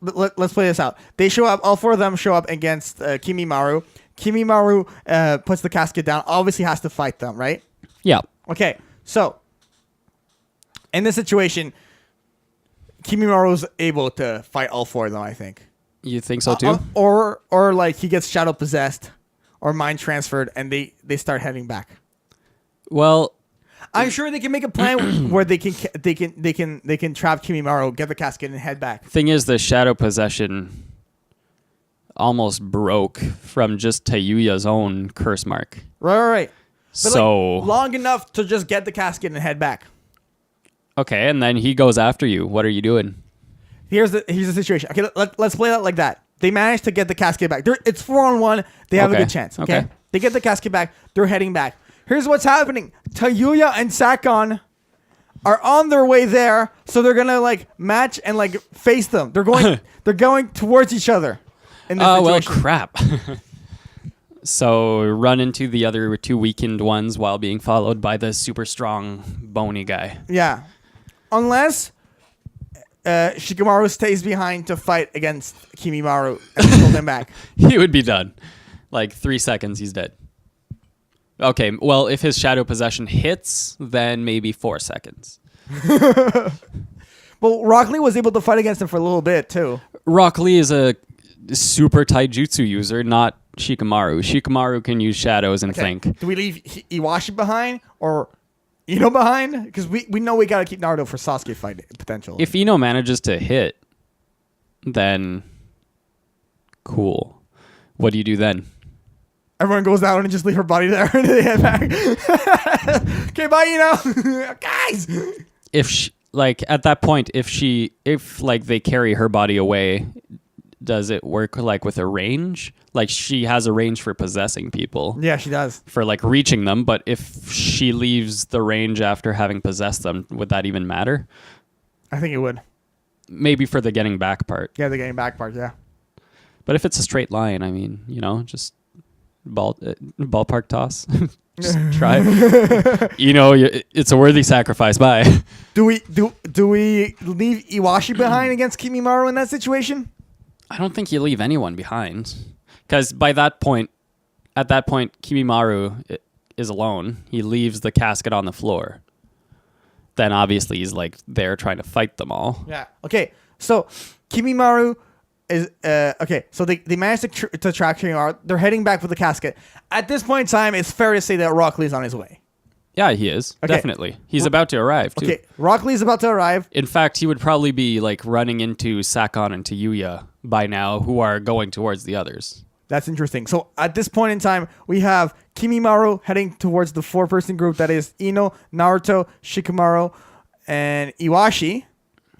let's play this out. They show up. All four of them show up against Kimimaru. Kimimaru puts the casket down. Obviously, has to fight them, right? Yeah. Okay, so in this situation, Kimimaru's able to fight all four of them. I think. You think so too? Or like he gets shadow possessed or mind transferred, and they start heading back. Well, I'm sure they can make a plan where they can trap Kimimaru, get the casket, and head back. Thing is, the shadow possession almost broke from just Tayuya's own curse mark. Right. But So like, long enough to just get the casket and head back. Okay, and then he goes after you. What are you doing? Here's the situation. Okay, let's play that like that. They managed to get the casket back. It's 4-on-1. They have a good chance. Okay? They get the casket back. They're heading back. Here's what's happening. Tayuya and Sakon are on their way there, so they're gonna like match and like face them. They're going towards each other. In this Oh well, situation. crap. So run into the other two weakened ones while being followed by the super strong bony guy. Yeah, unless Shikamaru stays behind to fight against Kimimaru and pull them back. He would be done. Like 3 seconds, he's dead. Okay, well, if his shadow possession hits, then maybe 4 seconds. Well, Rock Lee was able to fight against him for a little bit, too. Rock Lee is a super taijutsu user, not Shikamaru. Shikamaru can use shadows and think. Do we leave Iwashi behind or Ino behind? Because we know we got to keep Naruto for Sasuke fight potential. If Ino manages to hit, then cool. What do you do then? Everyone goes down and just leave her body there and they head back. Okay, bye, Ino. Guys! If at that point, if like they carry her body away, does it work like with a range? Like she has a range for possessing people. Yeah, she does. For like reaching them, but if she leaves the range after having possessed them, would that even matter? I think it would. Maybe for the getting back part. Yeah, the getting back part, yeah. But if it's a straight line, I mean, just ballpark toss. Just try. It's a worthy sacrifice. Bye. Do we leave Iwashi behind against Kimimaru in that situation? I don't think you leave anyone behind, because at that point, Kimimaru is alone. He leaves the casket on the floor. Then obviously he's like there trying to fight them all. Yeah. Okay. So Kimimaru is okay. So they managed to track Kimimaro. They're heading back with the casket. At this point in time, it's fair to say that Rock Lee's on his way. Yeah, he is. Okay. Definitely. He's about to arrive, too. Okay, Rock Lee's about to arrive. In fact, he would probably be like running into Sakon and Tayuya by now, who are going towards the others. That's interesting. So at this point in time, we have Kimimaru heading towards the 4-person group that is Ino, Naruto, Shikamaru, and Iwashi.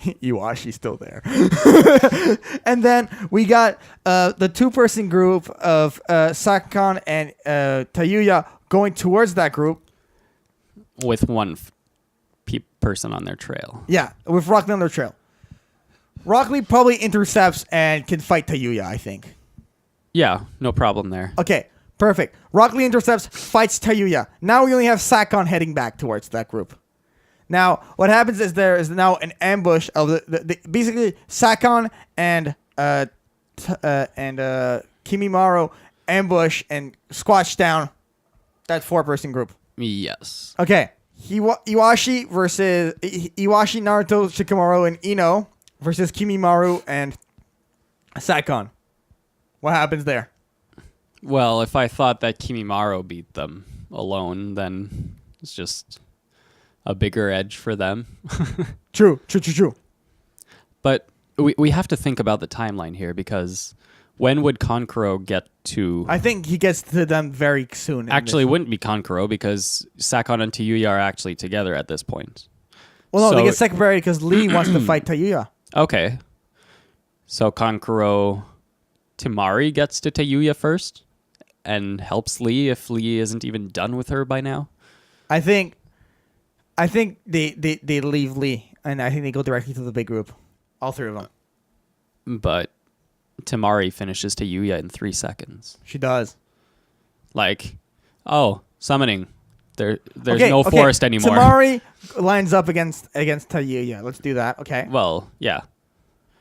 Iwashi's still there. And then we got the 2-person group of Sakon and Tayuya going towards that group. With one person on their trail. Yeah, with Rock Lee on their trail. Rock Lee probably intercepts and can fight Tayuya, I think. Yeah, no problem there. Okay, perfect. Rock Lee intercepts, fights Tayuya. Now we only have Sakon heading back towards that group. Now, what happens is there is now an ambush of the basically Sakon and Kimimaru ambush and squash down that 4-person group. Yes. Okay. Iwashi versus Iwashi, Naruto, Shikamaru, and Ino versus Kimimaru and Sakon. What happens there? Well, if I thought that Kimimaru beat them alone, then it's just a bigger edge for them. True. But we have to think about the timeline here, because when would Kankuro get to... I think he gets to them very soon. Actually, it wouldn't be Kankuro, because Sakon and Tayuya are actually together at this point. Well, no, they get separated because Lee wants to fight Tayuya. Okay. So Kankuro Temari gets to Tayuya first and helps Lee if Lee isn't even done with her by now? I think they leave Lee, and I think they go directly to the big group. All 3 of them. But Temari finishes Tayuya in 3 seconds. She does. Like, summoning. There's no forest anymore. Temari lines up against Tayuya. Let's do that. Okay. Well, yeah.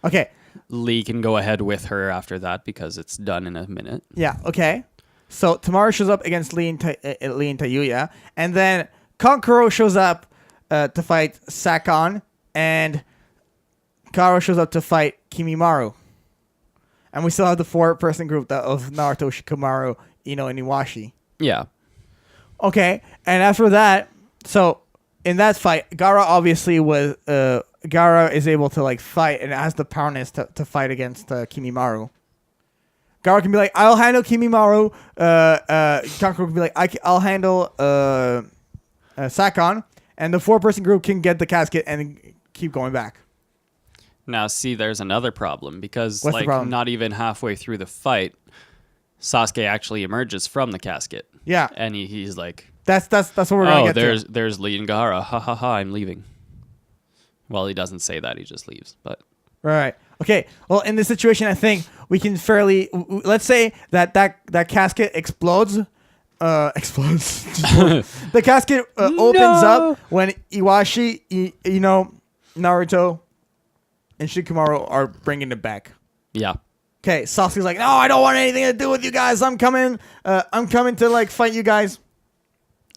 Okay. Lee can go ahead with her after that because it's done in a minute. Yeah. Okay. So Temari shows up against Lee and Tayuya, and then Kankuro shows up to fight Sakon, and Karo shows up to fight Kimimaru. And we still have the 4-person group of Naruto, Shikamaru, Ino, and Iwashi. Yeah. Okay, and after that, so in that fight, Gaara obviously was Gaara is able to like fight and has the powerness to fight against Kimimaru. Gaara can be like, I'll handle Kimimaru. Kankuro can be like, I'll handle Sakon, and the 4-person group can get the casket and keep going back. Now, see, there's another problem, because What's the problem? Not even halfway through the fight, Sasuke actually emerges from the casket. Yeah, and he's like, that's what we're gonna get to. There's Lee and Gaara. Ha ha ha! I'm leaving. Well, he doesn't say that; he just leaves. But right. Okay. Well, in this situation, I think we can let's say that casket explodes. Explodes. The casket opens up when Iwashi, Naruto, and Shikamaru are bringing it back. Yeah. Okay, Sasuke's like, no, I don't want anything to do with you guys. I'm coming to like fight you guys.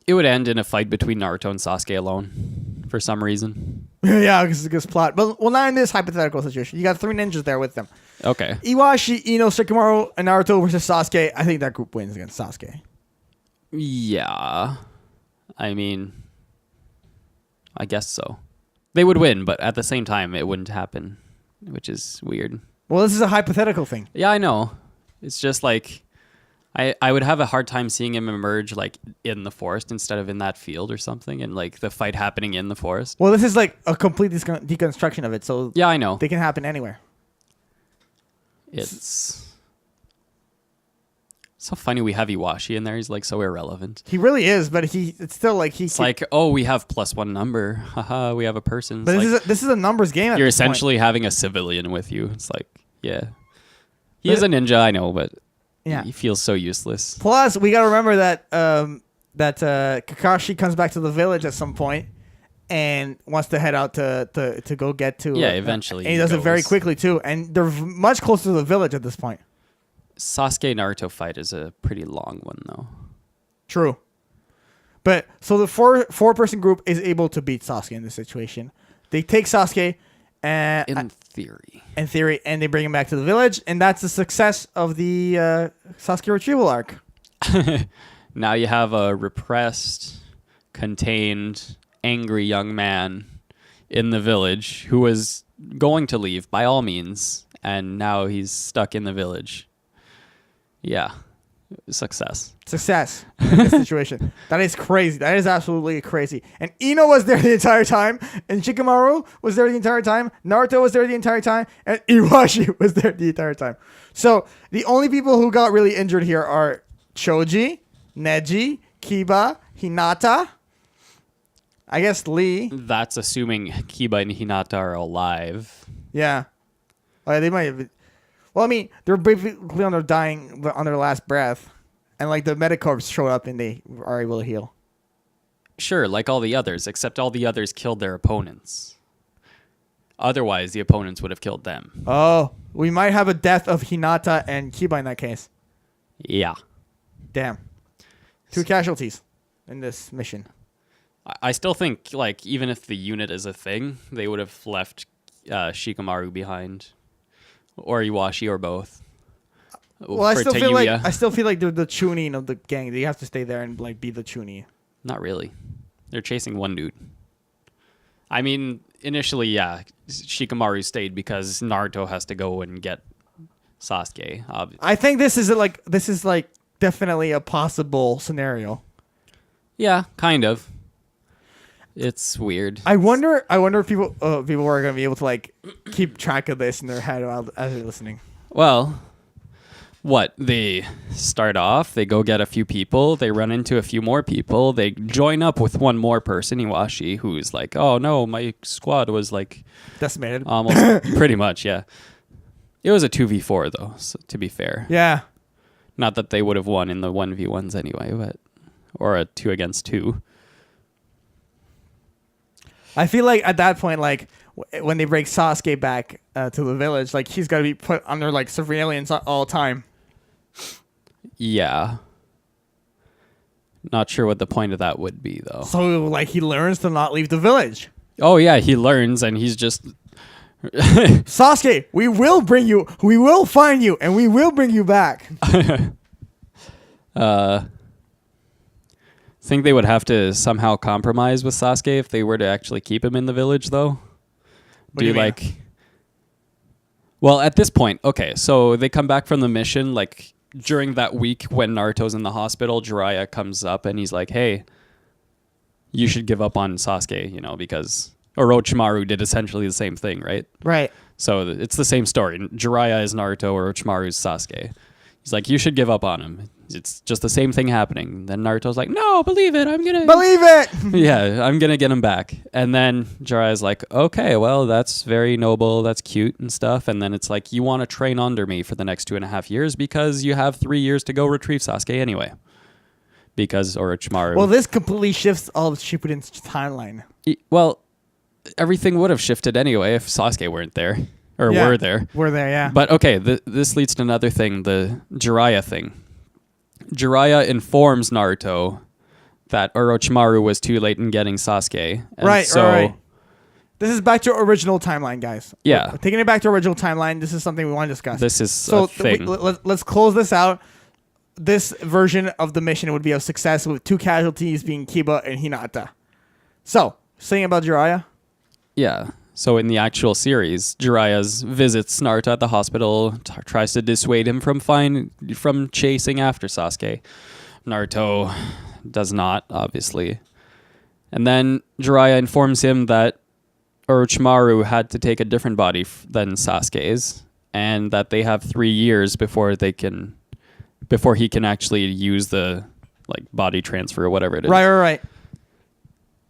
It would end in a fight between Naruto and Sasuke alone, for some reason. Yeah, because it's a good plot. But not in this hypothetical situation. You got 3 ninjas there with them. Okay. Iwashi, Ino, Shikamaru, and Naruto versus Sasuke. I think that group wins against Sasuke. Yeah. I mean, I guess so. They would win, but at the same time, it wouldn't happen, which is weird. Well, this is a hypothetical thing. Yeah, I know. It's just like, I would have a hard time seeing him emerge like in the forest instead of in that field or something, and like the fight happening in the forest. Well, this is like a complete deconstruction of it, so yeah, I know. They can happen anywhere. It's so funny we have Iwashi in there. He's like so irrelevant. He really is, but it's still like It's like, oh, we have +1 number. Haha, we have a person. But this is a numbers game. You're essentially having a civilian with you. It's like, yeah. He is a ninja, I know, but yeah, he feels so useless. Plus, we gotta remember that Kakashi comes back to the village at some point and wants to head out to go get to. Yeah, eventually. And he does it very quickly too, and they're much closer to the village at this point. Sasuke Naruto fight is a pretty long one, though. True. But so the four-person group is able to beat Sasuke in this situation. They take Sasuke, In theory. In theory, and they bring him back to the village, and that's the success of the Sasuke Retrieval arc. Now you have a repressed, contained, angry young man in the village who was going to leave by all means, and now he's stuck in the village. Yeah. Success in this situation. That is crazy. That is absolutely crazy. And Ino was there the entire time, and Shikamaru was there the entire time, Naruto was there the entire time, and Iwashi was there the entire time. So the only people who got really injured here are Choji, Neji, Kiba, Hinata, I guess Lee. That's assuming Kiba and Hinata are alive. Yeah. Oh, yeah, they might have. Well, I mean, they're basically on their last breath, and like the Medicorps showed up and they are able to heal. Sure, like all the others, except all the others killed their opponents. Otherwise, the opponents would have killed them. Oh, we might have a death of Hinata and Kiba in that case. Yeah. Damn. 2 casualties in this mission. I still think, like, even if the unit is a thing, they would have left Shikamaru behind. Or Iwashi, or both. Well, I still feel like they're the Chunin of the gang. They have to stay there and like be the Chunin. Not really. They're chasing one dude. I mean, initially, yeah, Shikamaru stayed because Naruto has to go and get Sasuke. I think this is like definitely a possible scenario. Yeah, kind of. It's weird. I wonder if people are going to be able to like keep track of this in their head as they're listening. Well, what? They start off, they go get a few people, they run into a few more people, they join up with one more person, Iwashi, who's like, oh no, my squad was like decimated. Almost pretty much, yeah. It was a 2v4 though, so, to be fair. Yeah. Not that they would have won in the 1v1s anyway, but or a 2 against 2. I feel like at that point, like when they bring Sasuke back to the village, like he's got to be put under like surveillance all the time. Yeah. Not sure what the point of that would be, though. So like he learns to not leave the village. Oh yeah, he learns, and he's just Sasuke, we will find you, and we will bring you back. Think they would have to somehow compromise with Sasuke if they were to actually keep him in the village, though? What do you mean? Well, at this point, okay, so they come back from the mission, like, during that week when Naruto's in the hospital, Jiraiya comes up and he's like, hey, you should give up on Sasuke, because Orochimaru did essentially the same thing, right? Right. So it's the same story. Jiraiya is Naruto, Orochimaru is Sasuke. He's like, you should give up on him. It's just the same thing happening. Then Naruto's like, no, believe it. I'm going to... Believe it! Yeah, I'm going to get him back. And then Jiraiya's like, okay, well, that's very noble. That's cute and stuff. And then it's like, you want to train under me for the next 2.5 years because you have 3 years to go retrieve Sasuke anyway. Because Orochimaru... Well, this completely shifts all of Shippuden's timeline. Well, everything would have shifted anyway if Sasuke weren't there. Or were there. Were there, yeah. But okay, this leads to another thing, the Jiraiya thing. Jiraiya informs Naruto that Orochimaru was too late in getting Sasuke. And right. This is back to original timeline, guys. Yeah. We're taking it back to original timeline. This is something we want to discuss. This is a thing. Let's close this out. This version of the mission would be a success with 2 casualties being Kiba and Hinata. So, saying about Jiraiya? Yeah. So in the actual series, Jiraiya visits Naruto at the hospital, tries to dissuade him from chasing after Sasuke. Naruto does not, obviously. And then Jiraiya informs him that Orochimaru had to take a different body than Sasuke's, and that they have 3 years before he can actually use the body transfer or whatever it is. Right.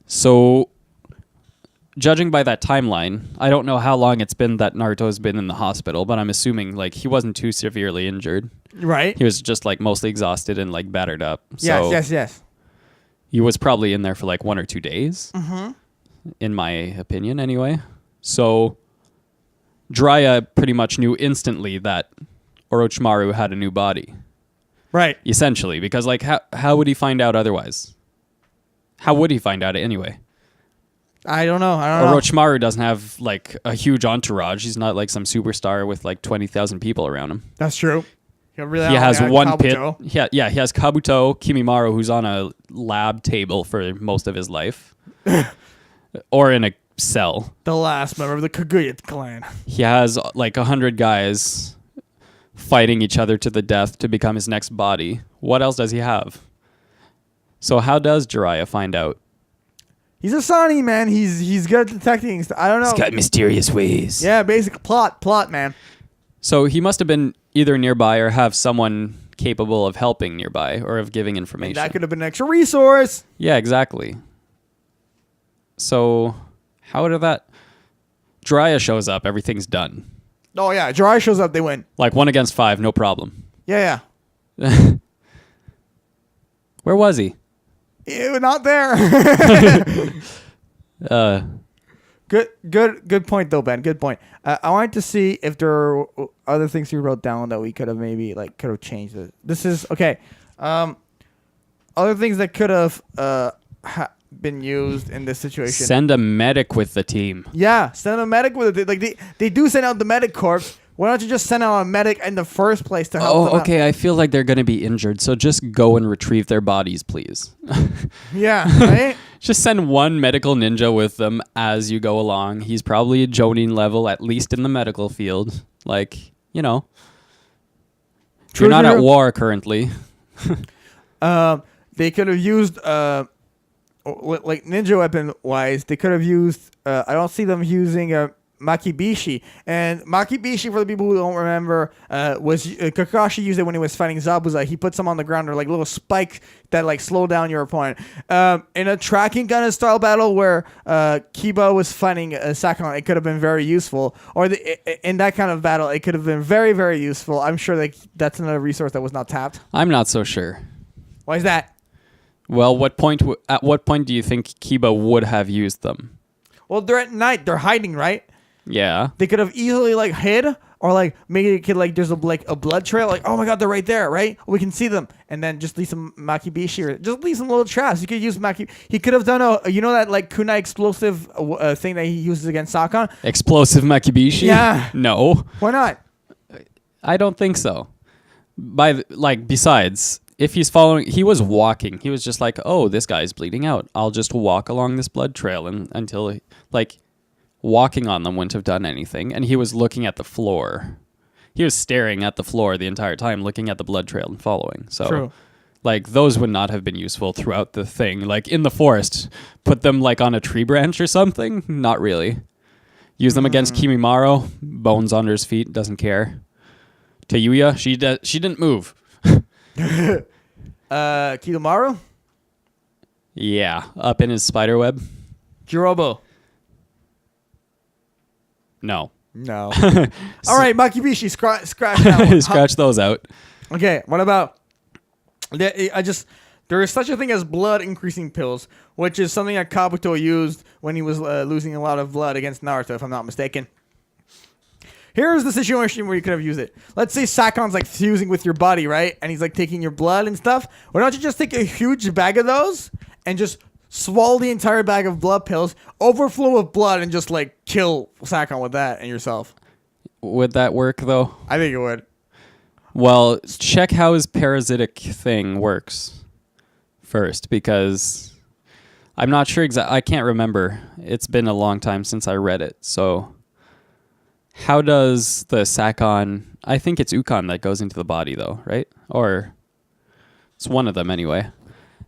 So, judging by that timeline, I don't know how long it's been that Naruto's been in the hospital, but I'm assuming he wasn't too severely injured. Right. He was just mostly exhausted and battered up. Yes. He was probably in there for 1 or 2 days. Mm-hmm. In my opinion, anyway. So Jiraiya pretty much knew instantly that Orochimaru had a new body. Right. Essentially, because how would he find out otherwise? How would he find out anyway? I don't know. I don't know. Orochimaru doesn't have like a huge entourage. He's not like some superstar with like 20,000 people around him. That's true. He has only one Kabuto. pit. Yeah, he has Kabuto, Kimimaro, who's on a lab table for most of his life, or in a cell. The last member of the Kaguya clan. He has like 100 guys fighting each other to the death to become his next body. What else does he have? So how does Jiraiya find out? He's a Sonny, man. He's good at detecting stuff. I don't know. He's got mysterious ways. Yeah, basic plot, man. So he must have been either nearby or have someone capable of helping nearby or of giving information. That could have been an extra resource. Yeah, exactly. So how did that... Jiraiya shows up, everything's done. Oh, yeah. Jiraiya shows up, they win. Like 1 against 5, no problem. Yeah. Where was he? Ew, not there. Good point, though, Ben. Good point. I wanted to see if there are other things you wrote down that we could have maybe could have changed it. This is okay. Other things that could have been used in this situation. Send a medic with the team. Yeah, send a medic with it. Like they do send out the medic corps. Why don't you just send out a medic in the first place to help them out? Okay. I feel like they're going to be injured, so just go and retrieve their bodies, please. Yeah, right? Just send one medical ninja with them as you go along. He's probably a Jonin level, at least in the medical field. Like, you're not at war currently. They could have used, like ninja weapon wise, they could have used, I don't see them using Makibishi. And Makibishi, for the people who don't remember, was Kakashi used it when he was fighting Zabuza. He put some on the ground, or like little spike that slow down your opponent. In a tracking kind of style battle where Kiba was fighting Sakon, it could have been very useful. Or in that kind of battle, it could have been very, very useful. I'm sure that's another resource that was not tapped. I'm not so sure. Why is that? Well, at what point do you think Kiba would have used them? Well, they're at night. They're hiding, right? Yeah. They could have easily hid, or maybe it could there's a blood trail. Oh my god, they're right there, right? We can see them, and then just leave some Makibishi, or just leave some little traps. You could use He could have done that kunai explosive thing that he uses against Sakon. Explosive Makibishi? Yeah. No. Why not? I don't think so. Besides, if he's following, he was walking. He was just oh, this guy's bleeding out. I'll just walk along this blood trail until walking on them wouldn't have done anything. And he was looking at the floor. He was staring at the floor the entire time, looking at the blood trail and following. So, true. Those would not have been useful throughout the thing. In the forest, put them on a tree branch or something. Not really. Use them against Kimimaro. Bones under his feet. Doesn't care. Tayuya, she didn't move. Kidomaru? Yeah, up in his spider web. Jirobo? No. No. All right, Makibishi, scratch that one. Scratch those out. Okay, what about... There is such a thing as blood increasing pills, which is something that Kabuto used when he was losing a lot of blood against Naruto, if I'm not mistaken. Here's the situation where you could have used it. Let's say Sakon's fusing with your body, right? And he's taking your blood and stuff. Why don't you just take a huge bag of those and just swallow the entire bag of blood pills, overflow with blood, and just kill Sakon with that and yourself? Would that work though? I think it would. Well, check how his parasitic thing works first, because I'm not sure exactly. I can't remember. It's been a long time since I read it, so... How does the Sakon... I think it's Ukon that goes into the body, though, right? Or it's one of them, anyway.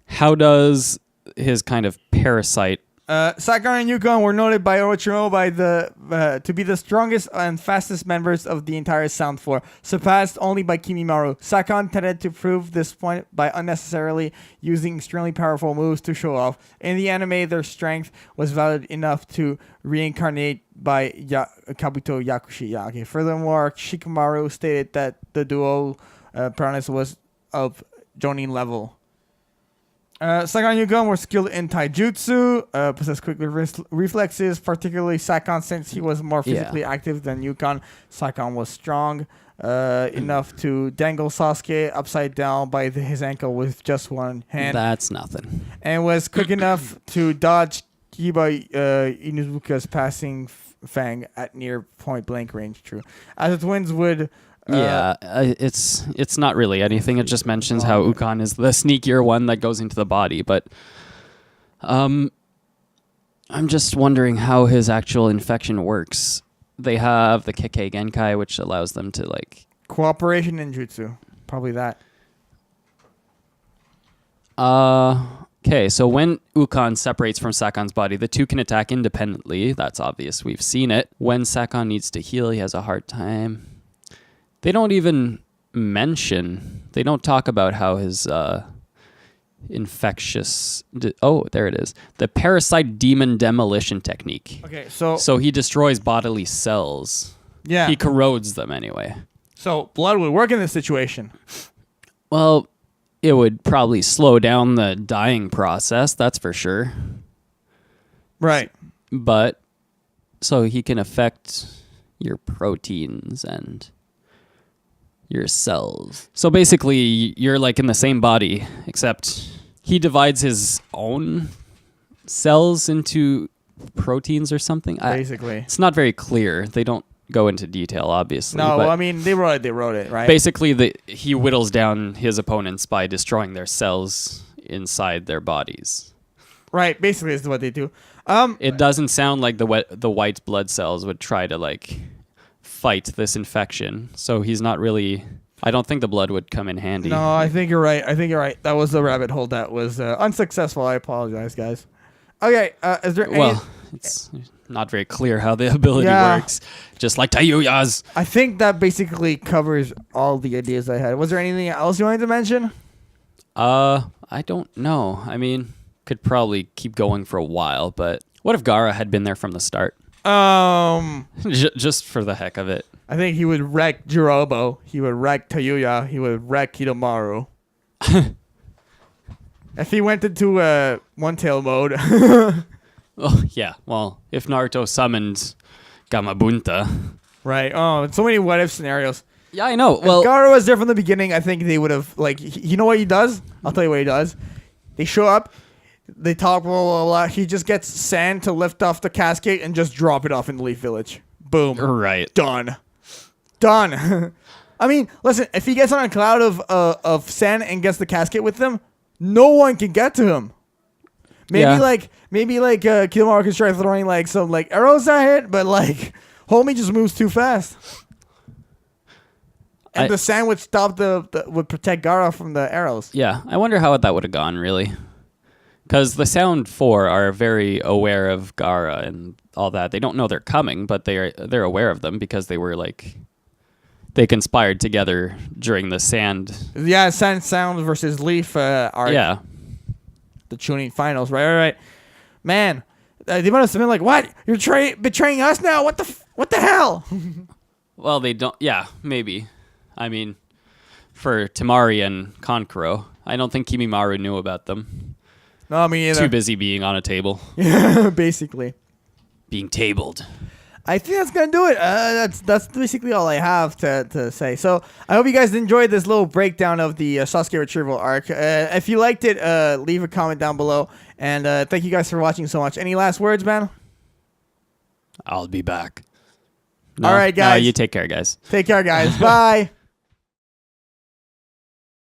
How does his kind of parasite... Sakon and Yukon were noted by Orochimaru to be the strongest and fastest members of the entire Sound Floor, surpassed only by Kimimaro. Sakon tended to prove this point by unnecessarily using extremely powerful moves to show off. In the anime, their strength was valid enough to reincarnate by Kabuto Yakushi. Okay. Furthermore, Shikamaru stated that the duo prowess was of Jonin level. Sakon and Yukon were skilled in taijutsu, possessed quick reflexes, particularly Sakon, since he was more physically active than Yukon. Sakon was strong enough to dangle Sasuke upside down by his ankle with just one hand. That's nothing. And was quick enough to dodge Kiba Inuzuka's passing fang at near point blank range. True. As the twins would. It's not really anything. It just mentions how Ukon is the sneakier one that goes into the body, but I'm just wondering how his actual infection works. They have the Kekkei Genkai, which allows them to like cooperation ninjutsu. Probably that. Okay, so when Ukon separates from Sakon's body, the two can attack independently. That's obvious. We've seen it. When Sakon needs to heal, he has a hard time. They don't even mention, they don't talk about how his infectious... there it is. The parasite demon demolition technique. Okay, so... So he destroys bodily cells. Yeah. He corrodes them anyway. So blood would work in this situation. Well, it would probably slow down the dying process, that's for sure. Right. But, so he can affect your proteins and your cells. So basically, you're like in the same body, except he divides his own cells into proteins or something. Basically. It's not very clear. They don't go into detail, obviously. No, well, I mean, they wrote it, right? Basically, he whittles down his opponents by destroying their cells inside their bodies. Right, basically is what they do. It doesn't sound like the white blood cells would try to like fight this infection. So he's not really... I don't think the blood would come in handy. No, I think you're right. That was the rabbit hole that was unsuccessful. I apologize, guys. Okay, is there any... Well, it's not very clear how the ability works. Just like Taiyuya's. I think that basically covers all the ideas I had. Was there anything else you wanted to mention? I don't know. I mean, could probably keep going for a while, but what if Gaara had been there from the start? Just for the heck of it. I think he would wreck Jirobo. He would wreck Taiyuya. He would wreck Kidomaru. If he went into one-tail mode. Oh, yeah. Well, if Naruto summoned Gamabunta. Right. Oh, so many what-if scenarios. Yeah, I know. If Gaara was there from the beginning, I think they would have, like, you know what he does? I'll tell you what he does. They show up. They talk, blah, blah, blah. He just gets sand to lift off the cascade and just drop it off in the Leaf Village. Boom. Right. Done. I mean, listen, if he gets on a cloud of sand and gets the casket with him, no one can get to him. Maybe like Kidomaru can try throwing like some like arrows at it, but like homie just moves too fast. And the sand would stop would protect Gaara from the arrows. Yeah, I wonder how that would have gone, really. Because the Sound Four are very aware of Gaara and all that. They don't know they're coming, but they're aware of them because they were like... They conspired together during the Sand... Yeah, Sand Sound versus Leaf arc. Yeah. The Chunin finals. Right. Man, they must have been like, what? You're betraying us now? What the hell? Well, they don't... Yeah, maybe. I mean, for Temari and Kankuro, I don't think Kimimaru knew about them. No, me either. Too busy being on a table. Yeah, basically. Being tabled. I think that's going to do it. That's basically all I have to say. So I hope you guys enjoyed this little breakdown of the Sasuke Retrieval arc. If you liked it, leave a comment down below. And thank you guys for watching so much. Any last words, man? I'll be back. All right, guys. No, you take care, guys. Take care, guys. Bye.